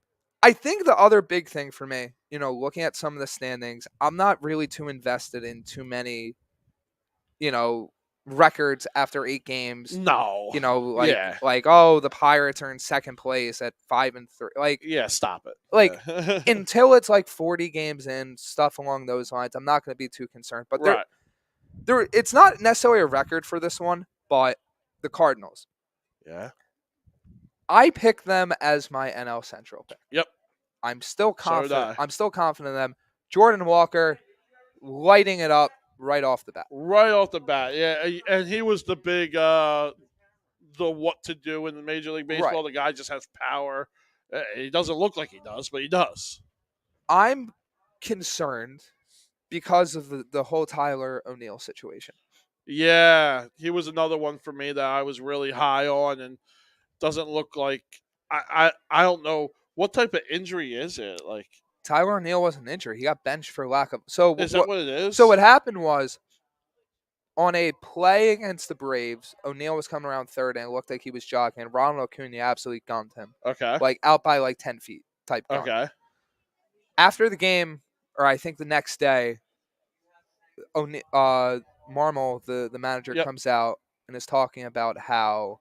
I think the other big thing for me, looking at some of the standings, I'm not really too invested in too many, records after 8 games. No. Like the Pirates are in second place at 5-3. Like, yeah, stop it. Like Yeah. until it's like 40 games in, stuff along those lines, I'm not going to be too concerned. But right. it's not necessarily a record for this one, but the Cardinals. Yeah. I picked them as my NL Central pick. Yep. I'm still confident. So did I. I'm still confident in them. Jordan Walker lighting it up right off the bat. Right off the bat, yeah. And he was the big the what to do in the Major League Baseball. Right. The guy just has power. He doesn't look like he does, but he does. I'm concerned because of the whole Tyler O'Neill situation. Yeah, he was another one for me that I was really high on, and doesn't look like I don't know what type of injury is it. Like Tyler O'Neill wasn't injured; he got benched for lack of. So is that what it is? So what happened was, on a play against the Braves, O'Neill was coming around third, and it looked like he was jogging. Ronald Acuna absolutely gunned him. Okay. Like out by like 10 feet type gun. Okay. After the game, or I think the next day, Marmol, the manager, comes out and is talking about how,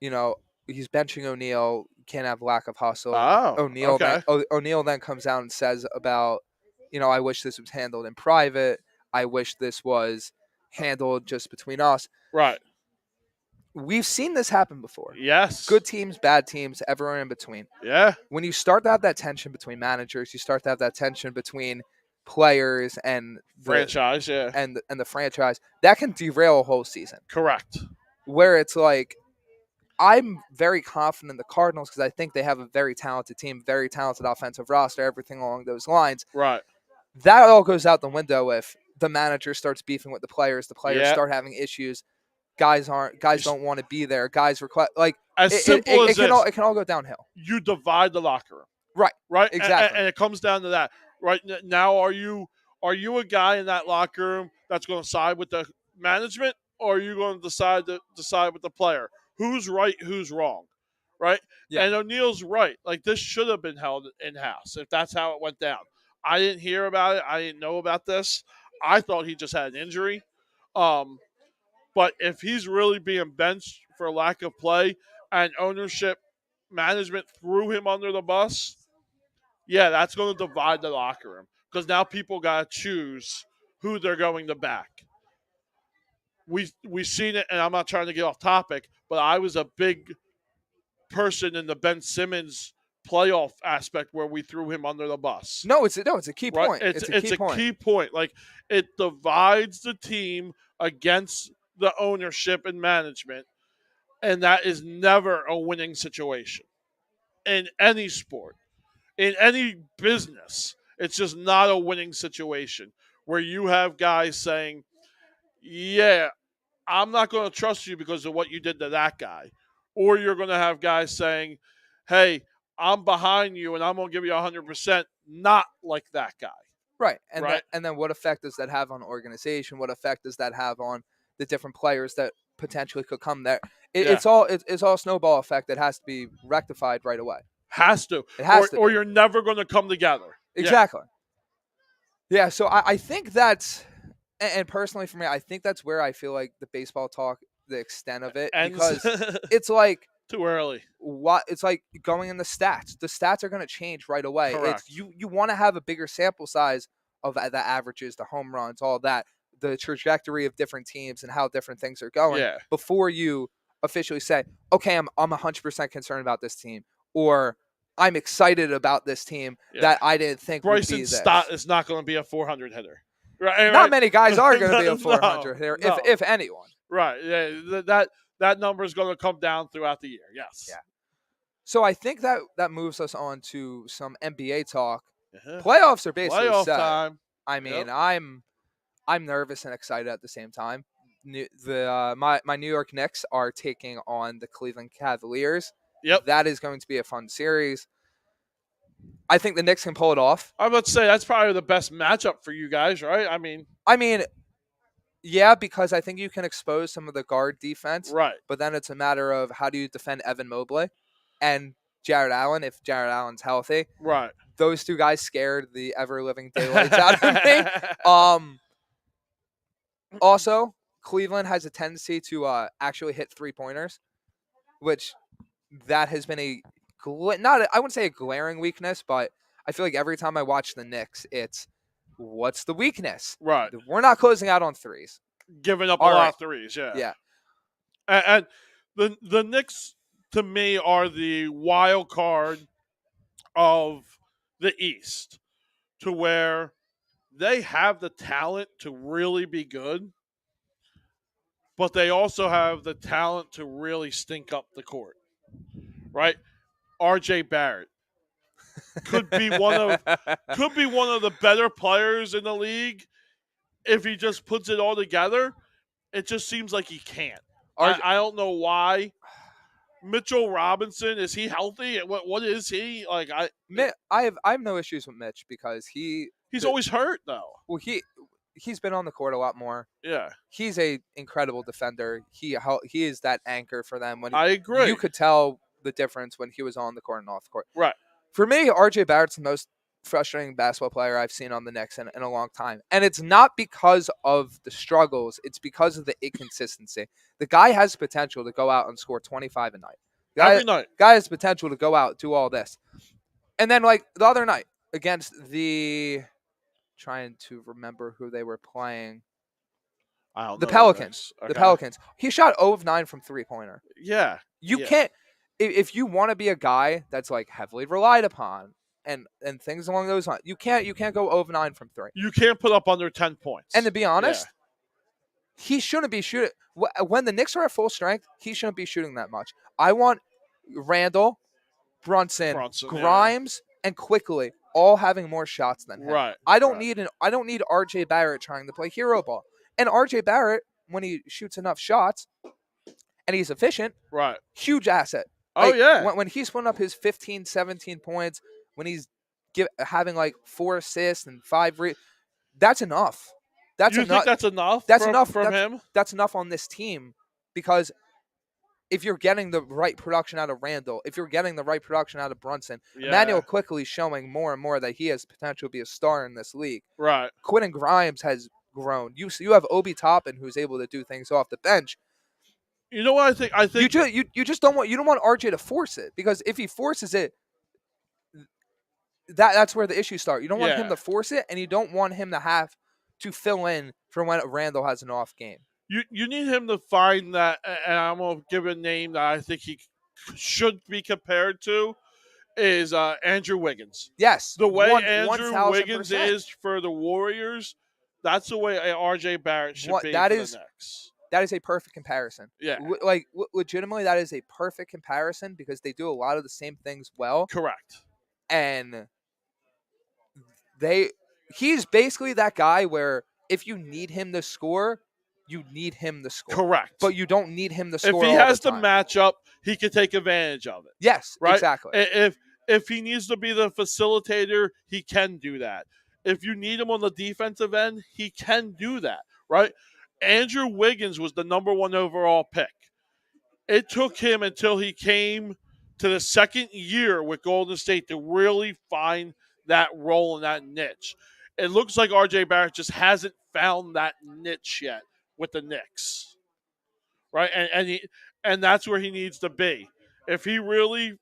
he's benching O'Neill, can't have lack of hustle. Oh, O'Neill then comes out and says about, I wish this was handled in private. I wish this was handled just between us. Right. We've seen this happen before. Yes. Good teams, bad teams, everywhere in between. Yeah. When you start to have that tension between managers, you start to have that tension between players and franchise, and the franchise, that can derail a whole season. Correct. Where it's like, I'm very confident in the Cardinals because I think they have a very talented team, very talented offensive roster, everything along those lines. Right. That all goes out the window if the manager starts beefing with the players start having issues. Guys don't want to be there. Guys request it can all go downhill. You divide the locker room. Right. Exactly. And it comes down to that. Right now, are you a guy in that locker room that's going to side with the management, or are you going to decide with the player? Who's right? Who's wrong? Right? Yeah. And O'Neill's right. Like, this should have been held in-house if that's how it went down. I didn't hear about it. I didn't know about this. I thought he just had an injury. But if he's really being benched for lack of play and ownership management threw him under the bus, yeah, that's going to divide the locker room because now people got to choose who they're going to back. We've seen it, and I'm not trying to get off topic, but I was a big person in the Ben Simmons playoff aspect where we threw him under the bus. No, it's a key point. Right? It's a key point. Like, it divides the team against the ownership and management, and that is never a winning situation in any sport. In any business, it's just not a winning situation where you have guys saying, yeah, I'm not going to trust you because of what you did to that guy. Or you're going to have guys saying, hey, I'm behind you and I'm going to give you 100%, not like that guy. Right. And then what effect does that have on organization? What effect does that have on the different players that potentially could come there? It's all a snowball effect that has to be rectified right away. Has to. It has to. Or you're never going to come together. Exactly. Yeah, so I think that's, and personally for me, I think that's where I feel like the baseball talk, the extent of it, because it's like too early. It's like going in the stats. The stats are going to change right away. Correct. You want to have a bigger sample size of the averages, the home runs, all that, the trajectory of different teams and how different things are going before you officially say, okay, I'm 100% concerned about this team, or I'm excited about this team that I didn't think would be this. Stott is not going to be a 400 hitter. Right? Not many guys are going to be a 400 hitter, if anyone. Right. Yeah. that number is going to come down throughout the year. Yes. Yeah. So I think that moves us on to some NBA talk. Uh-huh. Playoffs are basically Playoff set. time. I mean, Yep. I'm nervous and excited at the same time. My New York Knicks are taking on the Cleveland Cavaliers. Yep. That is going to be a fun series. I think the Knicks can pull it off. I would say that's probably the best matchup for you guys, right? I mean, yeah, because I think you can expose some of the guard defense. right. But then it's a matter of how do you defend Evan Mobley and Jared Allen if Jared Allen's healthy. Right. Those two guys scared the ever-living daylights out of me. Also, Cleveland has a tendency to actually hit three-pointers, which that has been I wouldn't say a glaring weakness, but I feel like every time I watch the Knicks, it's what's the weakness? Right. We're not closing out on threes. Giving up All a lot right. of threes, yeah. Yeah. And the Knicks, to me, are the wild card of the East, to where they have the talent to really be good, but they also have the talent to really stink up the court, right? R.J. Barrett could be one of the better players in the league if he just puts it all together. It just seems like he can't. I don't know why. Mitchell Robinson, is he healthy? What is he like? I have no issues with Mitch because he's always hurt though. Well, he's been on the court a lot more. Yeah, he's a incredible defender. He is that anchor for them. I agree. You could tell the difference when he was on the court and off the court. Right. For me, RJ Barrett's the most frustrating basketball player I've seen on the Knicks in a long time. And it's not because of the struggles. It's because of the inconsistency. The guy has potential to go out and score 25 a night. Every night. Guy has potential to go out, do all this. And then, like, the other night against trying to remember who they were playing. I don't the know Pelicans. Okay. The Pelicans. He shot 0 of 9 from three-pointer. Yeah. You can't – if you want to be a guy that's, like, heavily relied upon and things along those lines, you can't go 0 of 9 from three. You can't put up under 10 points. And to be honest, he shouldn't be shooting – when the Knicks are at full strength, he shouldn't be shooting that much. I want Randall, Brunson Grimes, and Quickly all having more shots than him. Right. I don't need RJ Barrett trying to play hero ball. And RJ Barrett, when he shoots enough shots and he's efficient, right, huge asset. Oh, like, yeah. When he's putting up his 15, 17 points, when he's having like 4 assists and 5 that's enough. You think that's enough? From him? That's enough on this team because if you're getting the right production out of Randall, if you're getting the right production out of Brunson, Emmanuel Quickly showing more and more that he has potential to be a star in this league. Right. Quentin Grimes has grown. You have Obi Toppin who's able to do things off the bench. You know what I think you just don't want RJ to force it because if he forces it, that's where the issues start. You don't want him to force it, and you don't want him to have to fill in for when Randall has an off game. You need him to find that, and I'm going to give a name that I think he should be compared to, is Andrew Wiggins. Yes. The way Andrew Wiggins is for the Warriors, that's the way R.J. Barrett should be for the Knicks. That is a perfect comparison. Yeah. Legitimately, that is a perfect comparison because they do a lot of the same things well. Correct. And he's basically that guy where if you need him to score, you need him to score. Correct. But you don't need him to score. If he has the matchup, he can take advantage of it. Yes, right? Exactly. If he needs to be the facilitator, he can do that. If you need him on the defensive end, he can do that, right? Andrew Wiggins was the number 1 overall pick. It took him until he came to the second year with Golden State to really find that role in that niche. It looks like R.J. Barrett just hasn't found that niche yet with the Knicks, right? And that's where he needs to be. If he really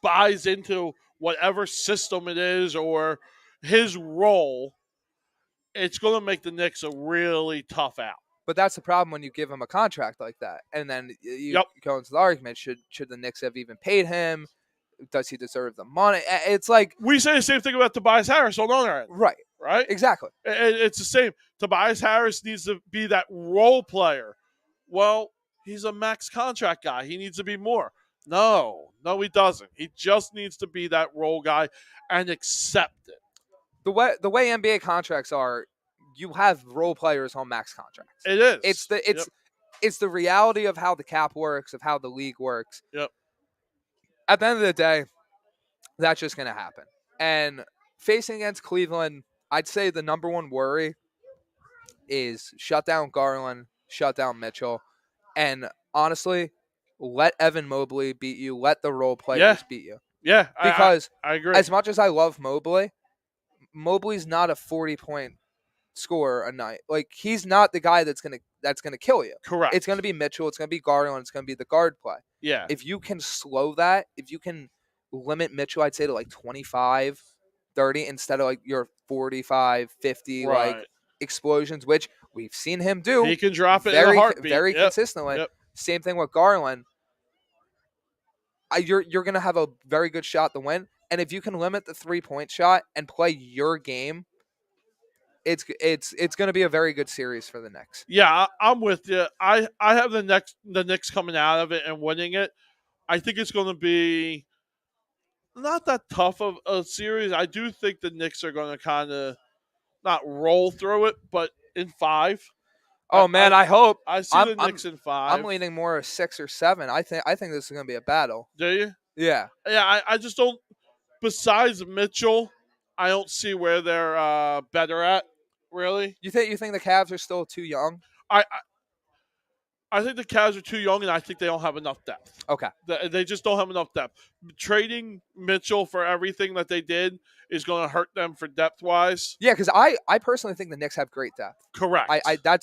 buys into whatever system it is or his role, it's going to make the Knicks a really tough out. But that's the problem when you give him a contract like that, and then you go into the argument: should the Knicks have even paid him? Does he deserve the money? It's like we say the same thing about Tobias Harris on our end, right? Exactly. It's the same. Tobias Harris needs to be that role player. Well, he's a max contract guy. He needs to be more. No, he doesn't. He just needs to be that role guy and accept it. The way NBA contracts are, you have role players on max contracts. It is. It's the reality of how the cap works, of how the league works. Yep. At the end of the day, that's just going to happen. And facing against Cleveland, I'd say the number one worry is shut down Garland, shut down Mitchell, and honestly, let Evan Mobley beat you. Let the role players beat you. Yeah, Because I agree. as much as I love Mobley, Mobley's not a 40-point scorer a night. Like, he's not the guy that's gonna kill you. Correct. It's gonna be Mitchell. It's gonna be Garland. It's gonna be the guard play. Yeah. If you can slow that, if you can limit Mitchell, I'd say to like 25, 30 instead of like your 45, 50 Right. like explosions, which we've seen him do. He can drop it very, in a heartbeat. very consistently. Yep. Same thing with Garland. You're gonna have a very good shot to win, and if you can limit the 3-point shot and play your game, it's gonna be a very good series for the Knicks. Yeah, I'm with you. I have the Knicks coming out of it and winning it. I think it's going to be not that tough of a series. I do think the Knicks are going to kind of not roll through it, but in 5. Oh man, I hope. I see the Knicks in 5. I'm leaning more 6 or 7. I think this is gonna be a battle. Do you? Yeah. Yeah, I just don't. Besides Mitchell, I don't see where they're better at. Really? You think the Cavs are still too young? I think the Cavs are too young, and I think they don't have enough depth. Okay. They just don't have enough depth. Trading Mitchell for everything that they did is going to hurt them for depth-wise. Yeah, because I personally think the Knicks have great depth. Correct.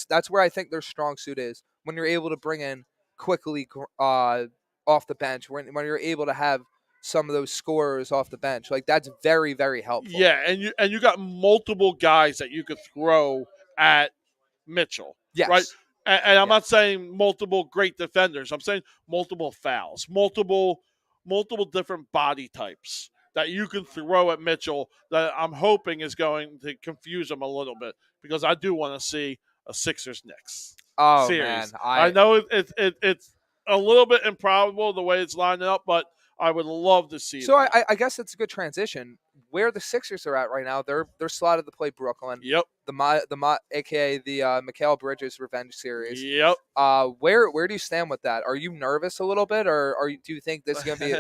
That's where I think their strong suit is, when you're able to bring in quickly off the bench, when you're able to have some of those scorers off the bench. Like, that's very, very helpful. Yeah, and you got multiple guys that you could throw at Mitchell. Yes. Right? And I'm not saying multiple great defenders. I'm saying multiple fouls, multiple different body types that you can throw at Mitchell that I'm hoping is going to confuse him a little bit, because I do want to see a Sixers-Knicks series. Man. I know it's a little bit improbable the way it's lining up, but I would love to see So that. I guess it's a good transition. Where the Sixers are at right now, they're slotted to play Brooklyn. Yep. AKA the Mikal Bridges revenge series. Yep. Where do you stand with that? Are you nervous a little bit, or do you think this is gonna be,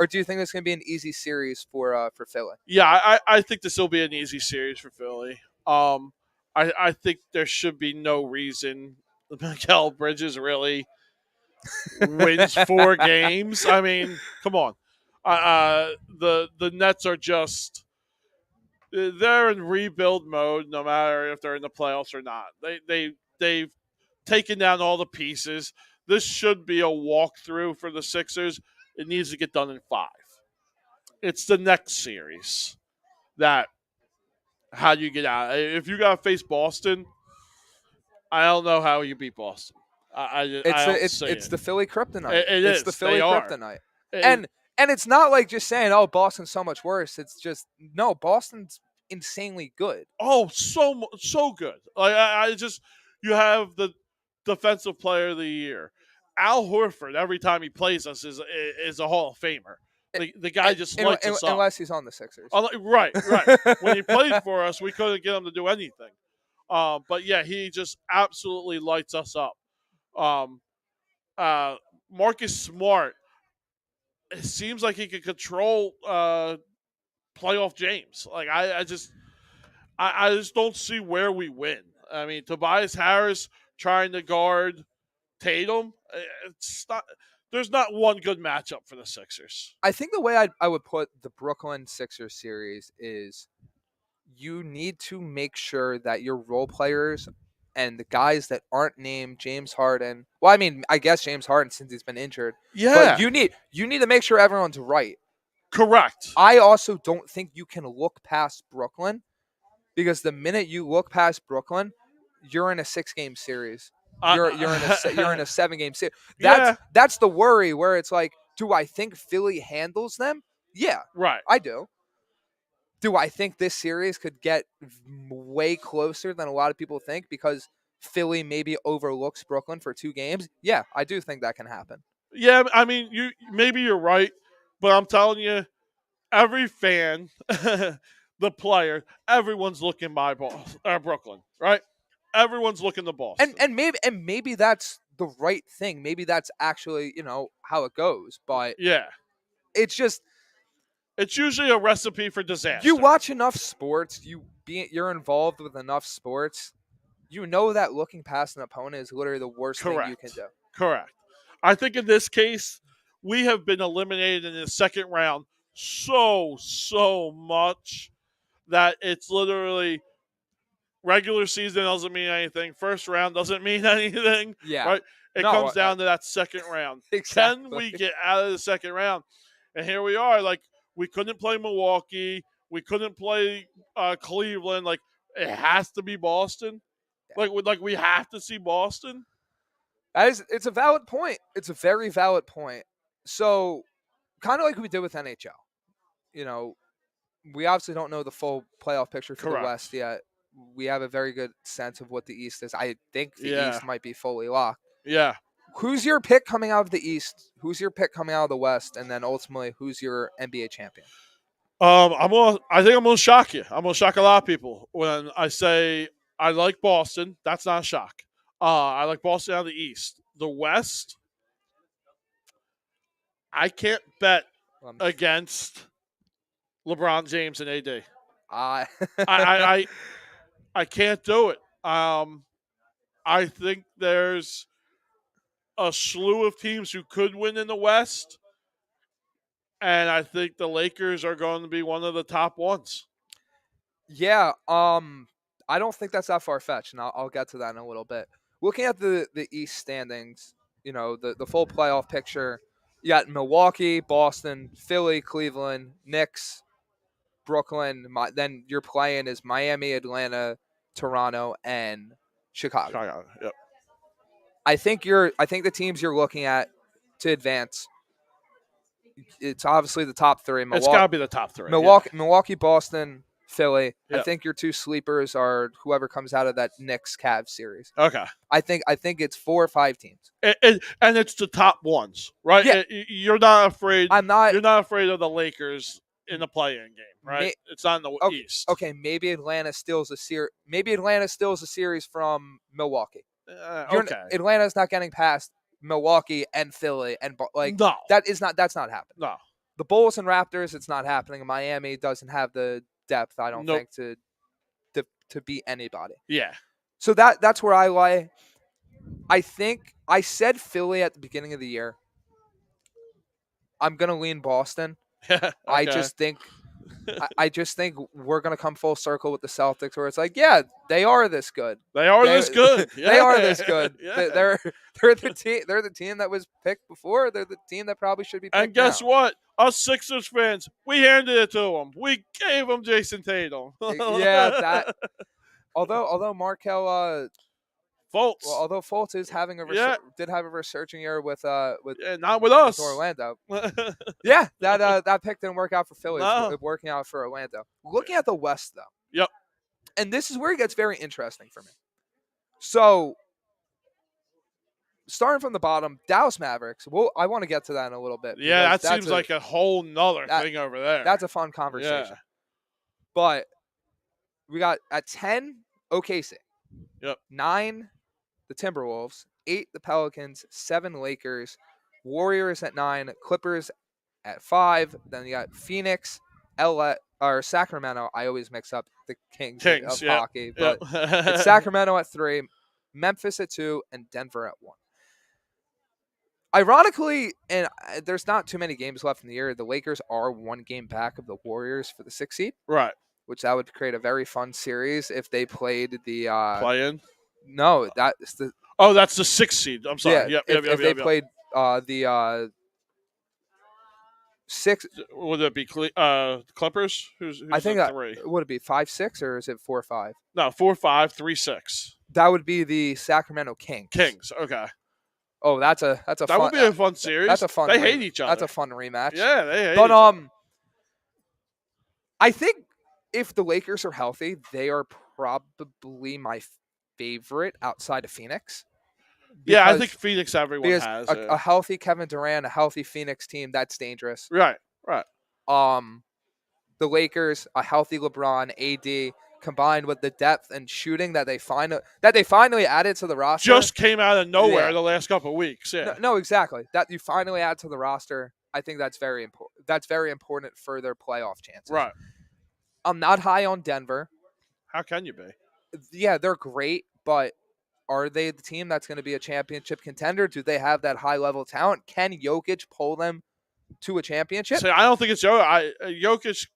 or do you think this is gonna be an easy series for Philly? Yeah, I think this will be an easy series for Philly. I think there should be no reason Mikal Bridges really wins 4 games. I mean, come on. The Nets are just, they're in rebuild mode no matter if they're in the playoffs or not. They've taken down all the pieces. This should be a walkthrough for the Sixers. It needs to get done in 5. It's the next series that, how do you get out? If you got to face Boston, I don't know how you beat Boston. It's the Philly kryptonite. It's the Philly kryptonite. And it's not like just saying, oh, Boston's so much worse. It's just, no, Boston's insanely good. Oh, so good. Like I just, you have the defensive player of the year. Al Horford, every time he plays us, is a Hall of Famer. The guy just lights us up. Unless he's on the Sixers. Right. When he played for us, we couldn't get him to do anything. But yeah, he just absolutely lights us up. Marcus Smart, it seems like he could control playoff James. Like I just don't see where we win. I mean, Tobias Harris trying to guard Tatum, it's not. There's not one good matchup for the Sixers. I think the way I would put the Brooklyn Sixers series is, you need to make sure that your role players and the guys that aren't named James Harden. Well, I mean, I guess James Harden, since he's been injured. Yeah. But you need to make sure everyone's right. Correct. I also don't think you can look past Brooklyn, because the minute you look past Brooklyn, you're in a 6-game series. You're in a 7-game series. That's the worry, where it's like, do I think Philly handles them? Yeah. Right. I do. Do I think this series could get way closer than a lot of people think? Because Philly maybe overlooks Brooklyn for 2 games, yeah, I do think that can happen. Yeah, I mean, you're right, but I'm telling you, every fan, the player, everyone's looking by Brooklyn, right? Everyone's looking to Boston. And maybe that's the right thing. Maybe that's actually, how it goes. But Yeah, it's just it's usually a recipe for disaster. you watch enough sports, you're involved with enough sports, you know that looking past an opponent is literally the worst thing you can do. Correct. I think in this case, we have been eliminated in the second round so much that it's literally regular season doesn't mean anything. First round doesn't mean anything. Yeah. Right? It No, comes down to that second round. Exactly. Can we get out of the second round? And here we are. Like, we couldn't play Milwaukee. We couldn't play Cleveland. Like, it has to be Boston. Like we have to see Boston. It's a valid point. It's a very valid point. So, kind of like we did with NHL. We obviously don't know the full playoff picture for Correct. the West yet. We have a very good sense of what the East is. I think the Yeah. East might be fully locked. Yeah. Who's your pick coming out of the East? Who's your pick coming out of the West? And then ultimately, who's your NBA champion? I think I'm gonna shock you. I'm gonna shock a lot of people when I say I like Boston. That's not a shock. I like Boston out of the East. The West, I can't bet against LeBron James and AD. I can't do it. I think there's a slew of teams who could win in the West, and I think the Lakers are going to be one of the top ones. Yeah, I don't think that's that far-fetched, and I'll get to that in a little bit. Looking at the East standings, the full playoff picture, you got Milwaukee, Boston, Philly, Cleveland, Knicks, Brooklyn. Then your play-in is Miami, Atlanta, Toronto, and Chicago. Yep. I think the teams you're looking at to advance, it's obviously the top 3. It's got to be the top 3. Milwaukee, Boston, Philly. Yep. I think your 2 sleepers are whoever comes out of that Knicks Cavs series. Okay. I think it's 4 or 5 teams. And it's the top ones, right? Yeah. You're not afraid. You're not afraid of the Lakers in the play-in game, right? It's not in the East. Okay, maybe Atlanta steals a series. Maybe Atlanta steals a series from Milwaukee. Okay. Atlanta's not getting past Milwaukee and Philly no. That's not happening. No. The Bulls and Raptors, it's not happening. Miami doesn't have the depth, I don't think, to beat anybody. Yeah. So that's where I lie. I think I said Philly at the beginning of the year. I'm gonna lean Boston. Okay. I just think we're gonna come full circle with the Celtics, where it's like, yeah, they are this good. They are this good. Yeah. They are this good. Yeah. They're the team. They're the team that was picked before. They're the team that probably should be picked. And guess now. what? Us Sixers fans, we handed it to them. We gave them Jason Tatum. Yeah, that. Although Markel Fultz. Well, although Fultz is did have a resurging year with not with us. With Orlando. Yeah, that pick didn't work out for Philly. No. It's working out for Orlando. Looking at the West though. Yep. And this is where it gets very interesting for me. So, starting from the bottom, Dallas Mavericks. Well, I want to get to that in a little bit. Yeah, that seems like a whole nother thing over there. That's a fun conversation. Yeah. But we got at 10, OKC. Yep. 9, the Timberwolves. 8, the Pelicans. 7, Lakers. Warriors at 9. Clippers at 5. Then you got Phoenix, Sacramento. I always mix up the Kings of hockey. But it's Sacramento at 3. Memphis at 2. And Denver at 1. Ironically, and there's not too many games left in the year, the Lakers are 1 game back of the Warriors for the 6th seed. Right. Which that would create a very fun series if they played the play-in. No, that's the. Oh, that's the 6th seed. I'm sorry. Yeah, if they played the 6. Would it be Clippers? Who's I think at 3? Would it be 5-6 or is it 4-5? No, 4-5, 3-6. That would be the Sacramento Kings. Okay. Oh, that's a that fun, would be a fun series. That's a fun. They hate each other. That's a fun rematch. Yeah, they hate. But each other. I think if the Lakers are healthy, they are probably favorite outside of Phoenix. Yeah, I think Phoenix everyone Because has. a healthy Kevin Durant, a healthy Phoenix team, that's dangerous. Right. The Lakers, a healthy LeBron, AD, combined with the depth and shooting that they finally added to the roster. Just came out of nowhere Yeah. the last couple of weeks. Yeah. No, exactly. That you finally add to the roster. I think that's very important. That's very important for their playoff chances. Right. I'm not high on Denver. How can you be? Yeah, they're great, but are they the team that's going to be a championship contender? Do they have that high-level talent? Can Jokic pull them to a championship? I don't think it's Jokic. Jokic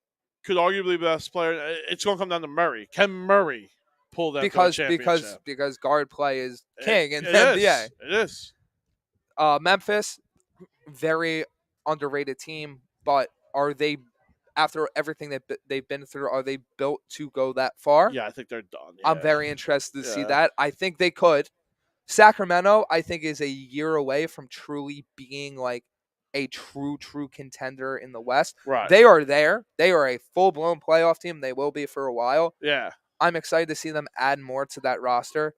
could arguably be the best player. It's going to come down to Murray. Can Murray pull them to a championship? Because guard play is king in the NBA. It is. Memphis, very underrated team, but are they, after everything they've been through, are they built to go that far? Yeah, I think they're done. Yeah. I'm very interested to see that. I think they could. Sacramento, I think, is a year away from truly being like a true contender in the West. Right. They are there. They are a full-blown playoff team. They will be for a while. Yeah. I'm excited to see them add more to that roster.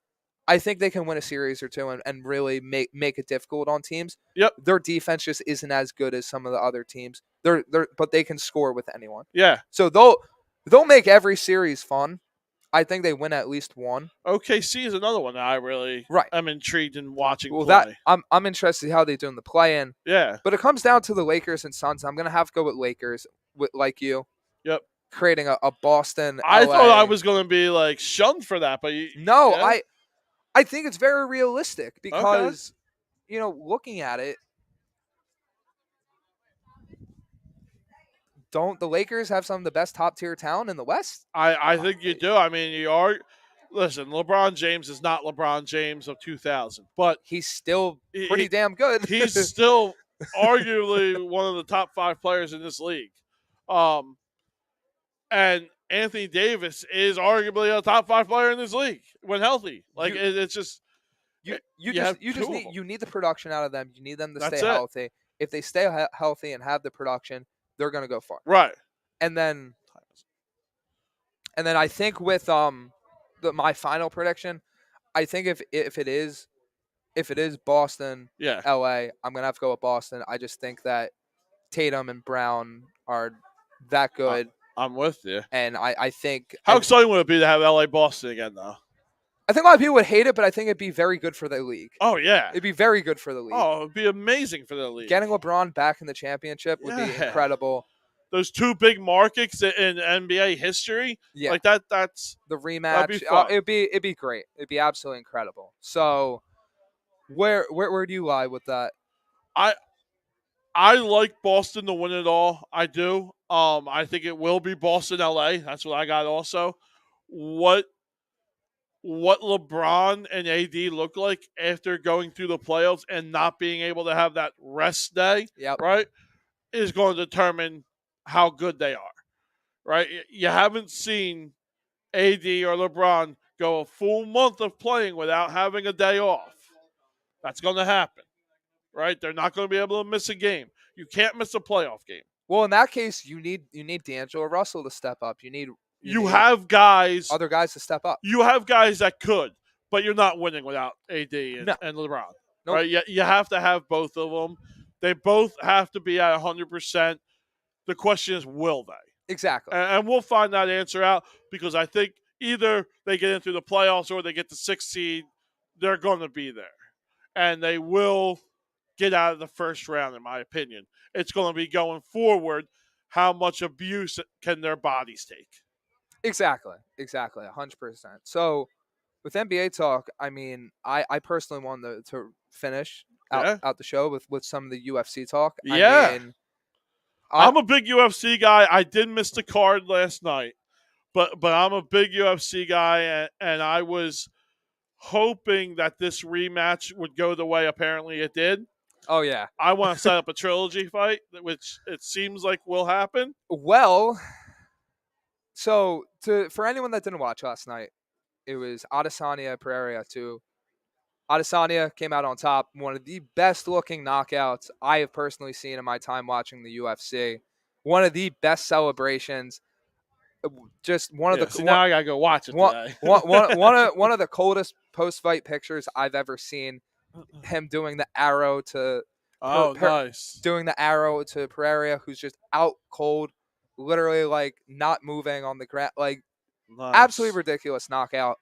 I think they can win a series or two and really make it difficult on teams. Yep. Their defense just isn't as good as some of the other teams. But they can score with anyone. Yeah. So they'll make every series fun. I think they win at least one. OKC is another one that I really am intrigued in watching play. I'm interested in how they do in the play-in. Yeah. But it comes down to the Lakers and Suns. I'm gonna have to go with Lakers, like you. Yep. Creating a Boston. I LA. thought I was gonna be like shunned for that, but no, yeah. I think it's very realistic because looking at it, don't the Lakers have some of the best top tier talent in the West? I think you do. I mean, you are. Listen, LeBron James is not LeBron James of 2000, but he's still pretty damn good. He's still arguably one of the top 5 players in this league. And Anthony Davis is arguably a top 5 player in this league when healthy. Like it's just you need the production out of them. You need them to stay healthy. If they stay healthy and have the production, they're going to go far. Right. And then I think with my final prediction, I think if it is Boston, LA, I'm going to have to go with Boston. I just think that Tatum and Brown are that good. I'm with you. And I think how exciting would it be to have LA Boston again though? I think a lot of people would hate it, but I think it'd be very good for the league. Oh, yeah. It'd be very good for the league. Oh, it'd be amazing for the league. Getting LeBron back in the championship would be incredible. Those 2 big markets in NBA history, like that's the rematch. It'd be great. It'd be absolutely incredible. So, where do you lie with that? I like Boston to win it all. I do. I think it will be Boston, LA. That's what I got. Also, what LeBron and AD look like after going through the playoffs and not being able to have that rest day, right, is going to determine how good they are, right? You haven't seen AD or LeBron go a full month of playing without having a day off. That's going to happen, right? They're not going to be able to miss a game. You can't miss a playoff game. Well, in that case, you need D'Angelo Russell to step up. You have guys, other guys to step up. You have guys that could, but you're not winning without AD and LeBron. Nope. Right? You have to have both of them. They both have to be at 100%. The question is, will they? Exactly. And we'll find that answer out because I think either they get into the playoffs or they get the 6th seed. They're going to be there. And they will get out of the first round, in my opinion. It's going to be going forward. How much abuse can their bodies take? Exactly, 100%. So, with NBA talk, I mean, I personally wanted to finish out the show with some of the UFC talk. Yeah. I mean, I'm a big UFC guy. I did miss the card last night, but I'm a big UFC guy, and I was hoping that this rematch would go the way apparently it did. Oh, yeah. I want to set up a trilogy fight, which it seems like will happen. Well, so for anyone that didn't watch last night, it was Adesanya Pereira 2. Adesanya came out on top. One of the best-looking knockouts I have personally seen in my time watching the UFC. One of the best celebrations. just one of the See, now I gotta go watch it one, today. one of the coldest post-fight pictures I've ever seen. Him doing the arrow to Nice. doing the arrow to Pereira, who's just out cold, literally like not moving on the ground, like Nice. absolutely ridiculous knockout.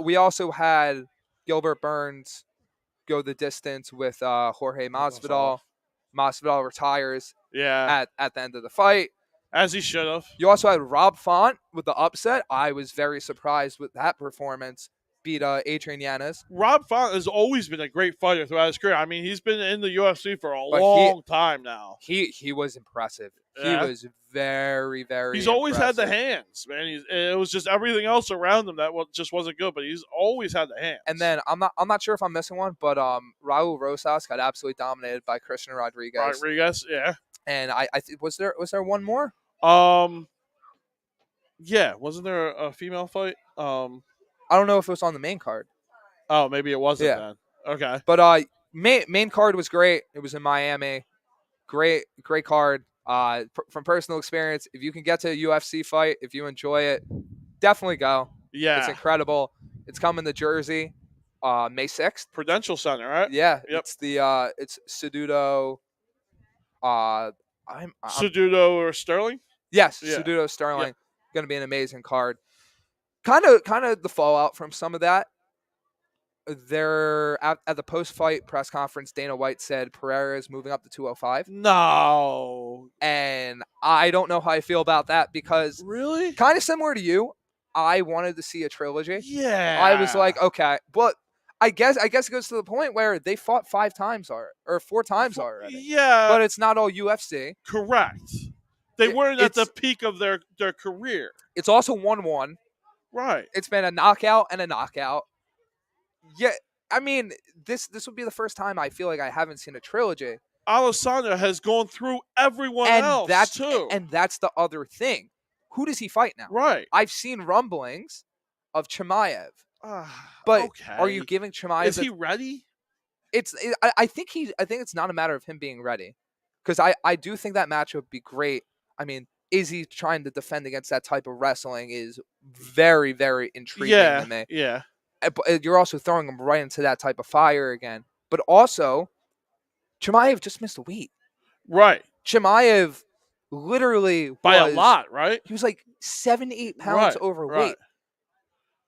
We also had Gilbert Burns go the distance with Jorge Masvidal. Masvidal retires Yeah. at the end of the fight. As he should have. You also had Rob Font with the upset. I was very surprised with that performance. Beat Adrian Yanez. Rob Font has always been a great fighter throughout his career. I mean, he's been in the UFC for a But long time now. He was impressive. Yeah. He was very, very He's always had impressive. the hands, man. It was just everything else around him that just wasn't good, but he's always had the hands. And then I'm not sure if I'm missing one, but Raul Rosas got absolutely dominated by Christian Rodriguez. Yeah. And I think was there one more? Yeah, wasn't there a female fight? I don't know if it was on the main card. Oh, maybe it wasn't Yeah. then. Okay. But main card was great. It was in Miami. Great card. From personal experience, if you can get to a UFC fight, if you enjoy it, definitely go. Yeah. It's incredible. It's coming to Jersey, May 6th. Prudential Center, right? Yeah. Yep. It's the it's Cejudo. Cejudo or Sterling? Yes, Yeah. Cejudo Sterling. Yep. Going to be an amazing card. Kind of the fallout from some of that. They're at the post-fight press conference. Dana White said Pereira is moving up to 205. No. And I don't know how I feel about that because really, kind of similar to you, I wanted to see a trilogy. Yeah. I was like, okay, but I guess it goes to the point where they fought 5 times or 4 times already. Yeah. But it's not all UFC. Correct. They weren't at the peak of their career. It's also 1-1. Right. It's been a knockout and a knockout. Yeah, I mean, this would be the first time I feel like I haven't seen a trilogy. Alessandro has gone through everyone else too. And that's the other thing. Who does he fight now? Right. I've seen rumblings of Chimaev. But okay. Are you giving Chimaev? Is he ready? I think it's not a matter of him being ready. Because I do think that match would be great. I mean, Izzy trying to defend against that type of wrestling is very, very intriguing to me. Yeah. But you're also throwing him right into that type of fire again. But also, Chimaev just missed a weight. Right. Chimaev literally by a lot, right? He was like 7 to 8 pounds overweight. Right.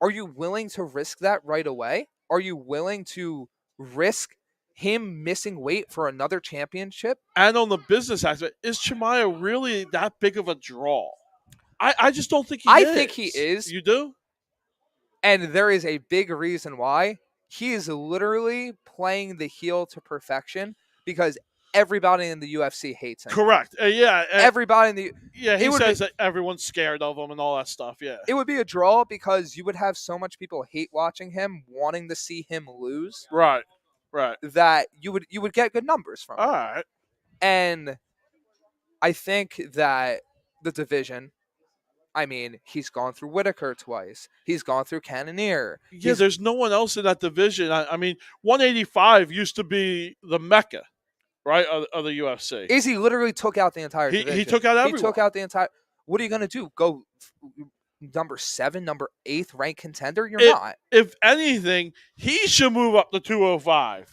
Are you willing to risk that right away? Are you willing to risk him missing weight for another championship? And on the business aspect, is Chimaev really that big of a draw? I just don't think he is. I think he is. You do? And there is a big reason why. He is literally playing the heel to perfection because everybody in the UFC hates him. Correct. Everybody in the he says that everyone's scared of him and all that stuff. Yeah. It would be a draw because you would have so much people hate watching him, wanting to see him lose. Right. That you would get good numbers from. All right. And I think that the division. I mean, he's gone through Whitaker twice. He's gone through Cannonier. Yeah, there's no one else in that division. I mean, 185 used to be the mecca, right, of the UFC. Izzy literally took out the entire division. He took out everyone. He took out the entire. What are you going to do? Go number 7, number 8th ranked contender? You're not. If anything, he should move up to 205.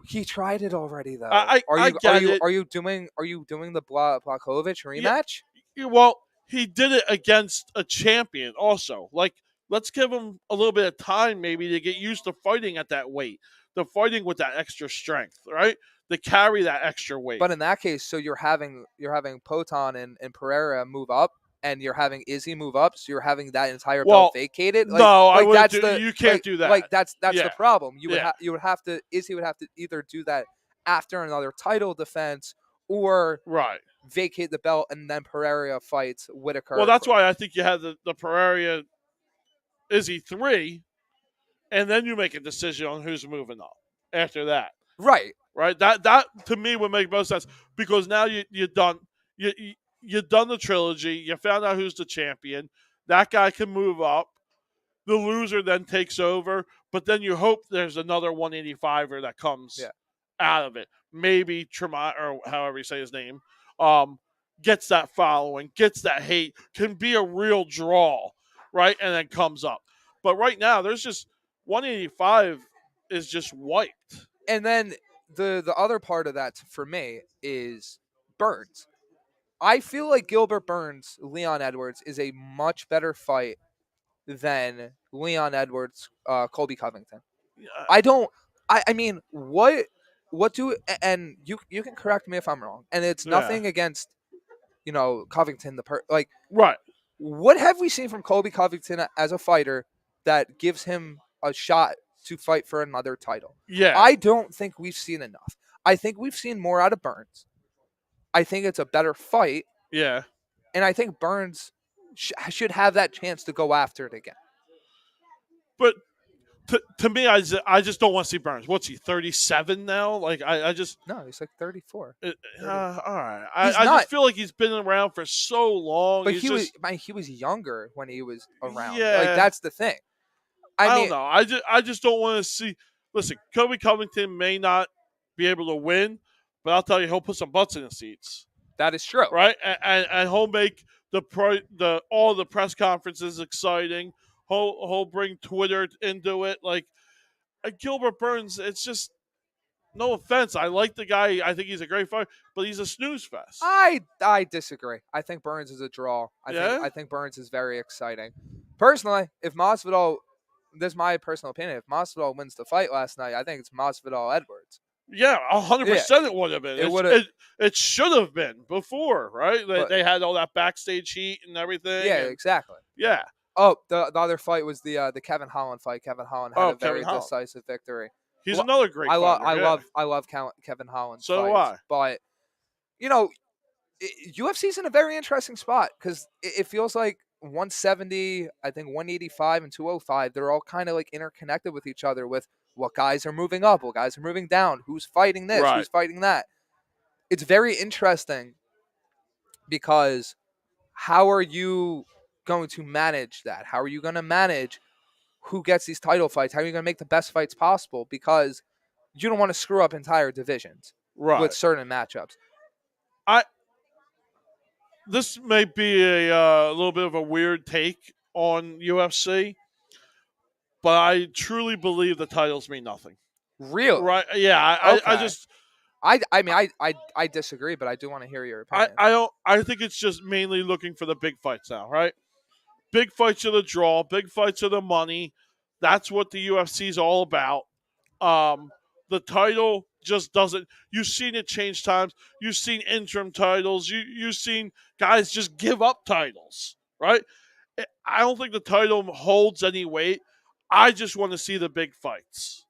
He tried it already, though. Are you doing the Blachowicz rematch? Yeah, well, he did it against a champion also. Like, let's give him a little bit of time maybe to get used to fighting at that weight, to fighting with that extra strength, right? To carry that extra weight. But in that case, so you're having Poton and Pereira move up, and you're having Izzy move up, so you're having that entire belt vacated. You can't do that. Like that's the problem. Izzy would have to either do that after another title defense or vacate the belt, and then Pereira fights Whitaker. Well, that's why I think you have the Pereira Izzy 3, and then you make a decision on who's moving up after that. Right. That to me would make most sense because now you've done the trilogy. You found out who's the champion. That guy can move up. The loser then takes over, but then you hope there's another 185er that comes out of it. Maybe Tremont or however you say his name. gets that following, gets that hate, can be a real draw, right? And then comes up. But right now, there's just 185 is just wiped. And then the other part of that for me is Burns. I feel like Gilbert Burns, Leon Edwards is a much better fight than Leon Edwards, Colby Covington. Yeah, I don't. I mean, what do and you can correct me if I'm wrong. And it's yeah. nothing against Covington like Right. what have we seen from Colby Covington as a fighter that gives him a shot to fight for another title? Yeah. I don't think we've seen enough. I think we've seen more out of Burns. I think it's a better fight, Yeah. and I think Burns should have that chance to go after it again. But to me, I just don't want to see Burns. What's he, 37 now? Like, I just. No, he's like 34. All right. He's I not, just feel like he's been around for so long. but He's he was younger when he was around. Yeah. Like that's the thing. I mean, don't know. I just don't want to see. Listen, Kobe Covington may not be able to win, but I'll tell you, he'll put some butts in the seats, that is true. right? And he'll make all the press conferences exciting. He'll bring Twitter into it. Like Gilbert Burns, it's just no offense. I like the guy. I think he's a great fighter, but he's a snooze fest. I disagree. I think Burns is a draw. I think Burns is very exciting. Personally, if Masvidal, this is my personal opinion. If Masvidal wins the fight last night, I think it's Masvidal Edwards. Yeah, 100% it would have been. It should have been before, right? They had all that backstage heat and everything. Yeah, exactly. Yeah. Oh, the other fight was the Kevin Holland fight. Kevin Holland had a very decisive victory. He's another great fighter. I love Kevin Holland. So do I. But UFC's in a very interesting spot because it feels like 170, I think 185 and 205, they're all kind of like interconnected with each other with what guys are moving up, what guys are moving down, who's fighting this, who's fighting that. It's very interesting because how are you going to manage that? How are you going to manage who gets these title fights? How are you going to make the best fights possible? Because you don't want to screw up entire divisions with certain matchups. This may be a little bit of a weird take on UFC, but I truly believe the titles mean nothing. Really? Right? Yeah. I disagree, but I do want to hear your opinion. I think it's just mainly looking for the big fights now, right? Big fights are the draw. Big fights are the money. That's what the UFC is all about. The title just doesn't. You've seen it change times. You've seen interim titles. You've seen guys just give up titles, right? I don't think the title holds any weight. I just want to see the big fights,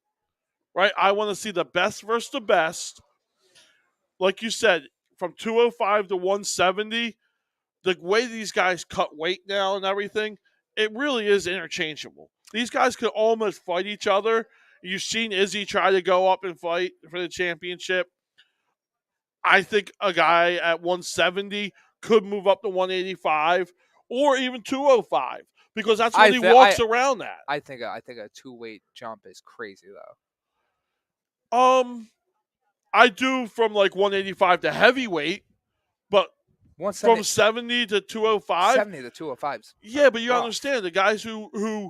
right? I want to see the best versus the best. Like you said, from 205 to 170, the way these guys cut weight now and everything, it really is interchangeable. These guys could almost fight each other. You've seen Izzy try to go up and fight for the championship. I think a guy at 170 could move up to 185 or even 205 because that's what he walks around at. I think a 2-weight jump is crazy though. I do from like 185 to heavyweight, but from 70 to 205. 70 to 205s. Yeah, but you understand the guys who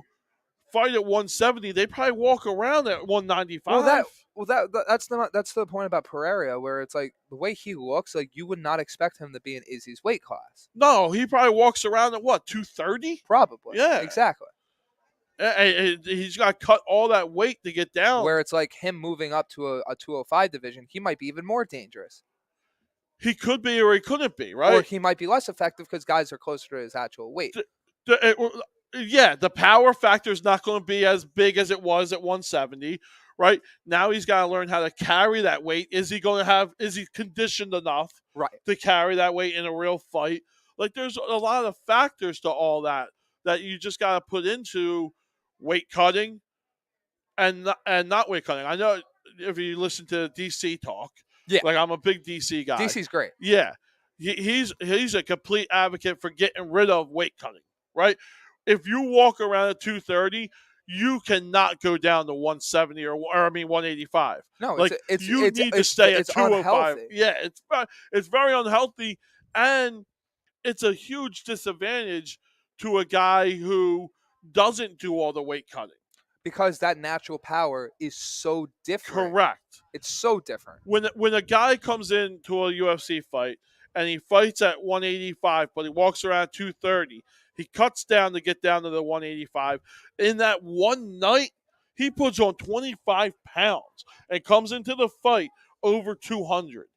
fight at 170, they probably walk around at 195. That's the point about Pereira, where it's like the way he looks, like you would not expect him to be in Izzy's weight class. No, he probably walks around at what, 230? Probably. Yeah, exactly. He's got to cut all that weight to get down. Where it's like him moving up to a 205 division, he might be even more dangerous. He could be or he couldn't be, right? Or he might be less effective because guys are closer to his actual weight. The power factor is not going to be as big as it was at 170, right? Now he's got to learn how to carry that weight. Is he conditioned enough to carry that weight in a real fight? Like there's a lot of factors to all that you just got to put into weight cutting and not weight cutting. I know if you listen to DC talk, like I'm a big DC guy. DC's great. Yeah. He's a complete advocate for getting rid of weight cutting, right? If you walk around at 230, you cannot go down to 170 or 185. No, like you need to stay at 205. Yeah, it's very unhealthy. And it's a huge disadvantage to a guy who doesn't do all the weight cutting. Because that natural power is so different. Correct. It's so different. When a guy comes into a UFC fight and he fights at 185, but he walks around 230, he cuts down to get down to the 185. In that one night, he puts on 25 pounds and comes into the fight over 200.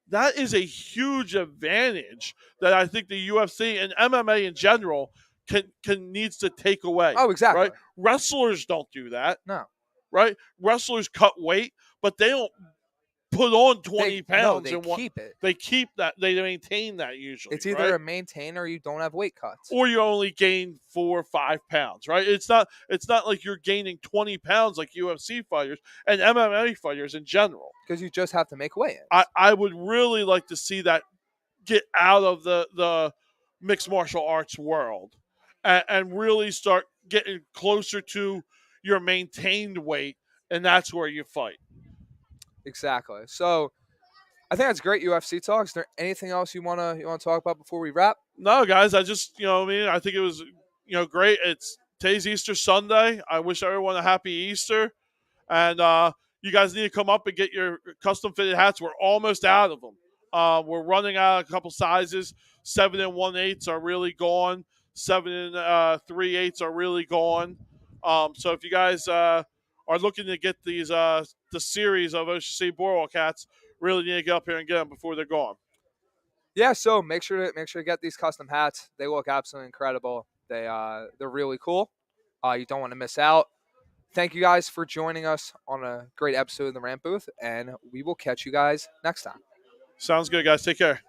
That is a huge advantage that I think the UFC and MMA in general can needs to take away. Oh, exactly. Right? Wrestlers don't do that. No. Right? Wrestlers cut weight, but they don't put on 20 pounds. No, they keep it. They keep that. They maintain that usually. It's either right? a maintain or you don't have weight cuts. Or you only gain 4 or 5 pounds, right? It's not like you're gaining 20 pounds like UFC fighters and MMA fighters in general. Because you just have to make weigh-ins. I would really like to see that get out of the mixed martial arts world and really start getting closer to your maintained weight, and that's where you fight. Exactly. So I think that's great UFC talk. Is there anything else you wanna talk about before we wrap? No, guys, I just I think it was great. It's today's Easter Sunday. I wish everyone a happy Easter, and you guys need to come up and get your custom fitted hats. We're almost out of them. We're running out of a couple sizes. 7 1/8 are really gone. 7 3/8 are really gone. So if you guys are looking to get these the series of OCC Boardwalk hats, really need to get up here and get them before they're gone. Yeah, so make sure to get these custom hats. They look absolutely incredible. They're really cool. You don't want to miss out. Thank you guys for joining us on a great episode of the Rant Booth, and we will catch you guys next time. Sounds good, guys. Take care.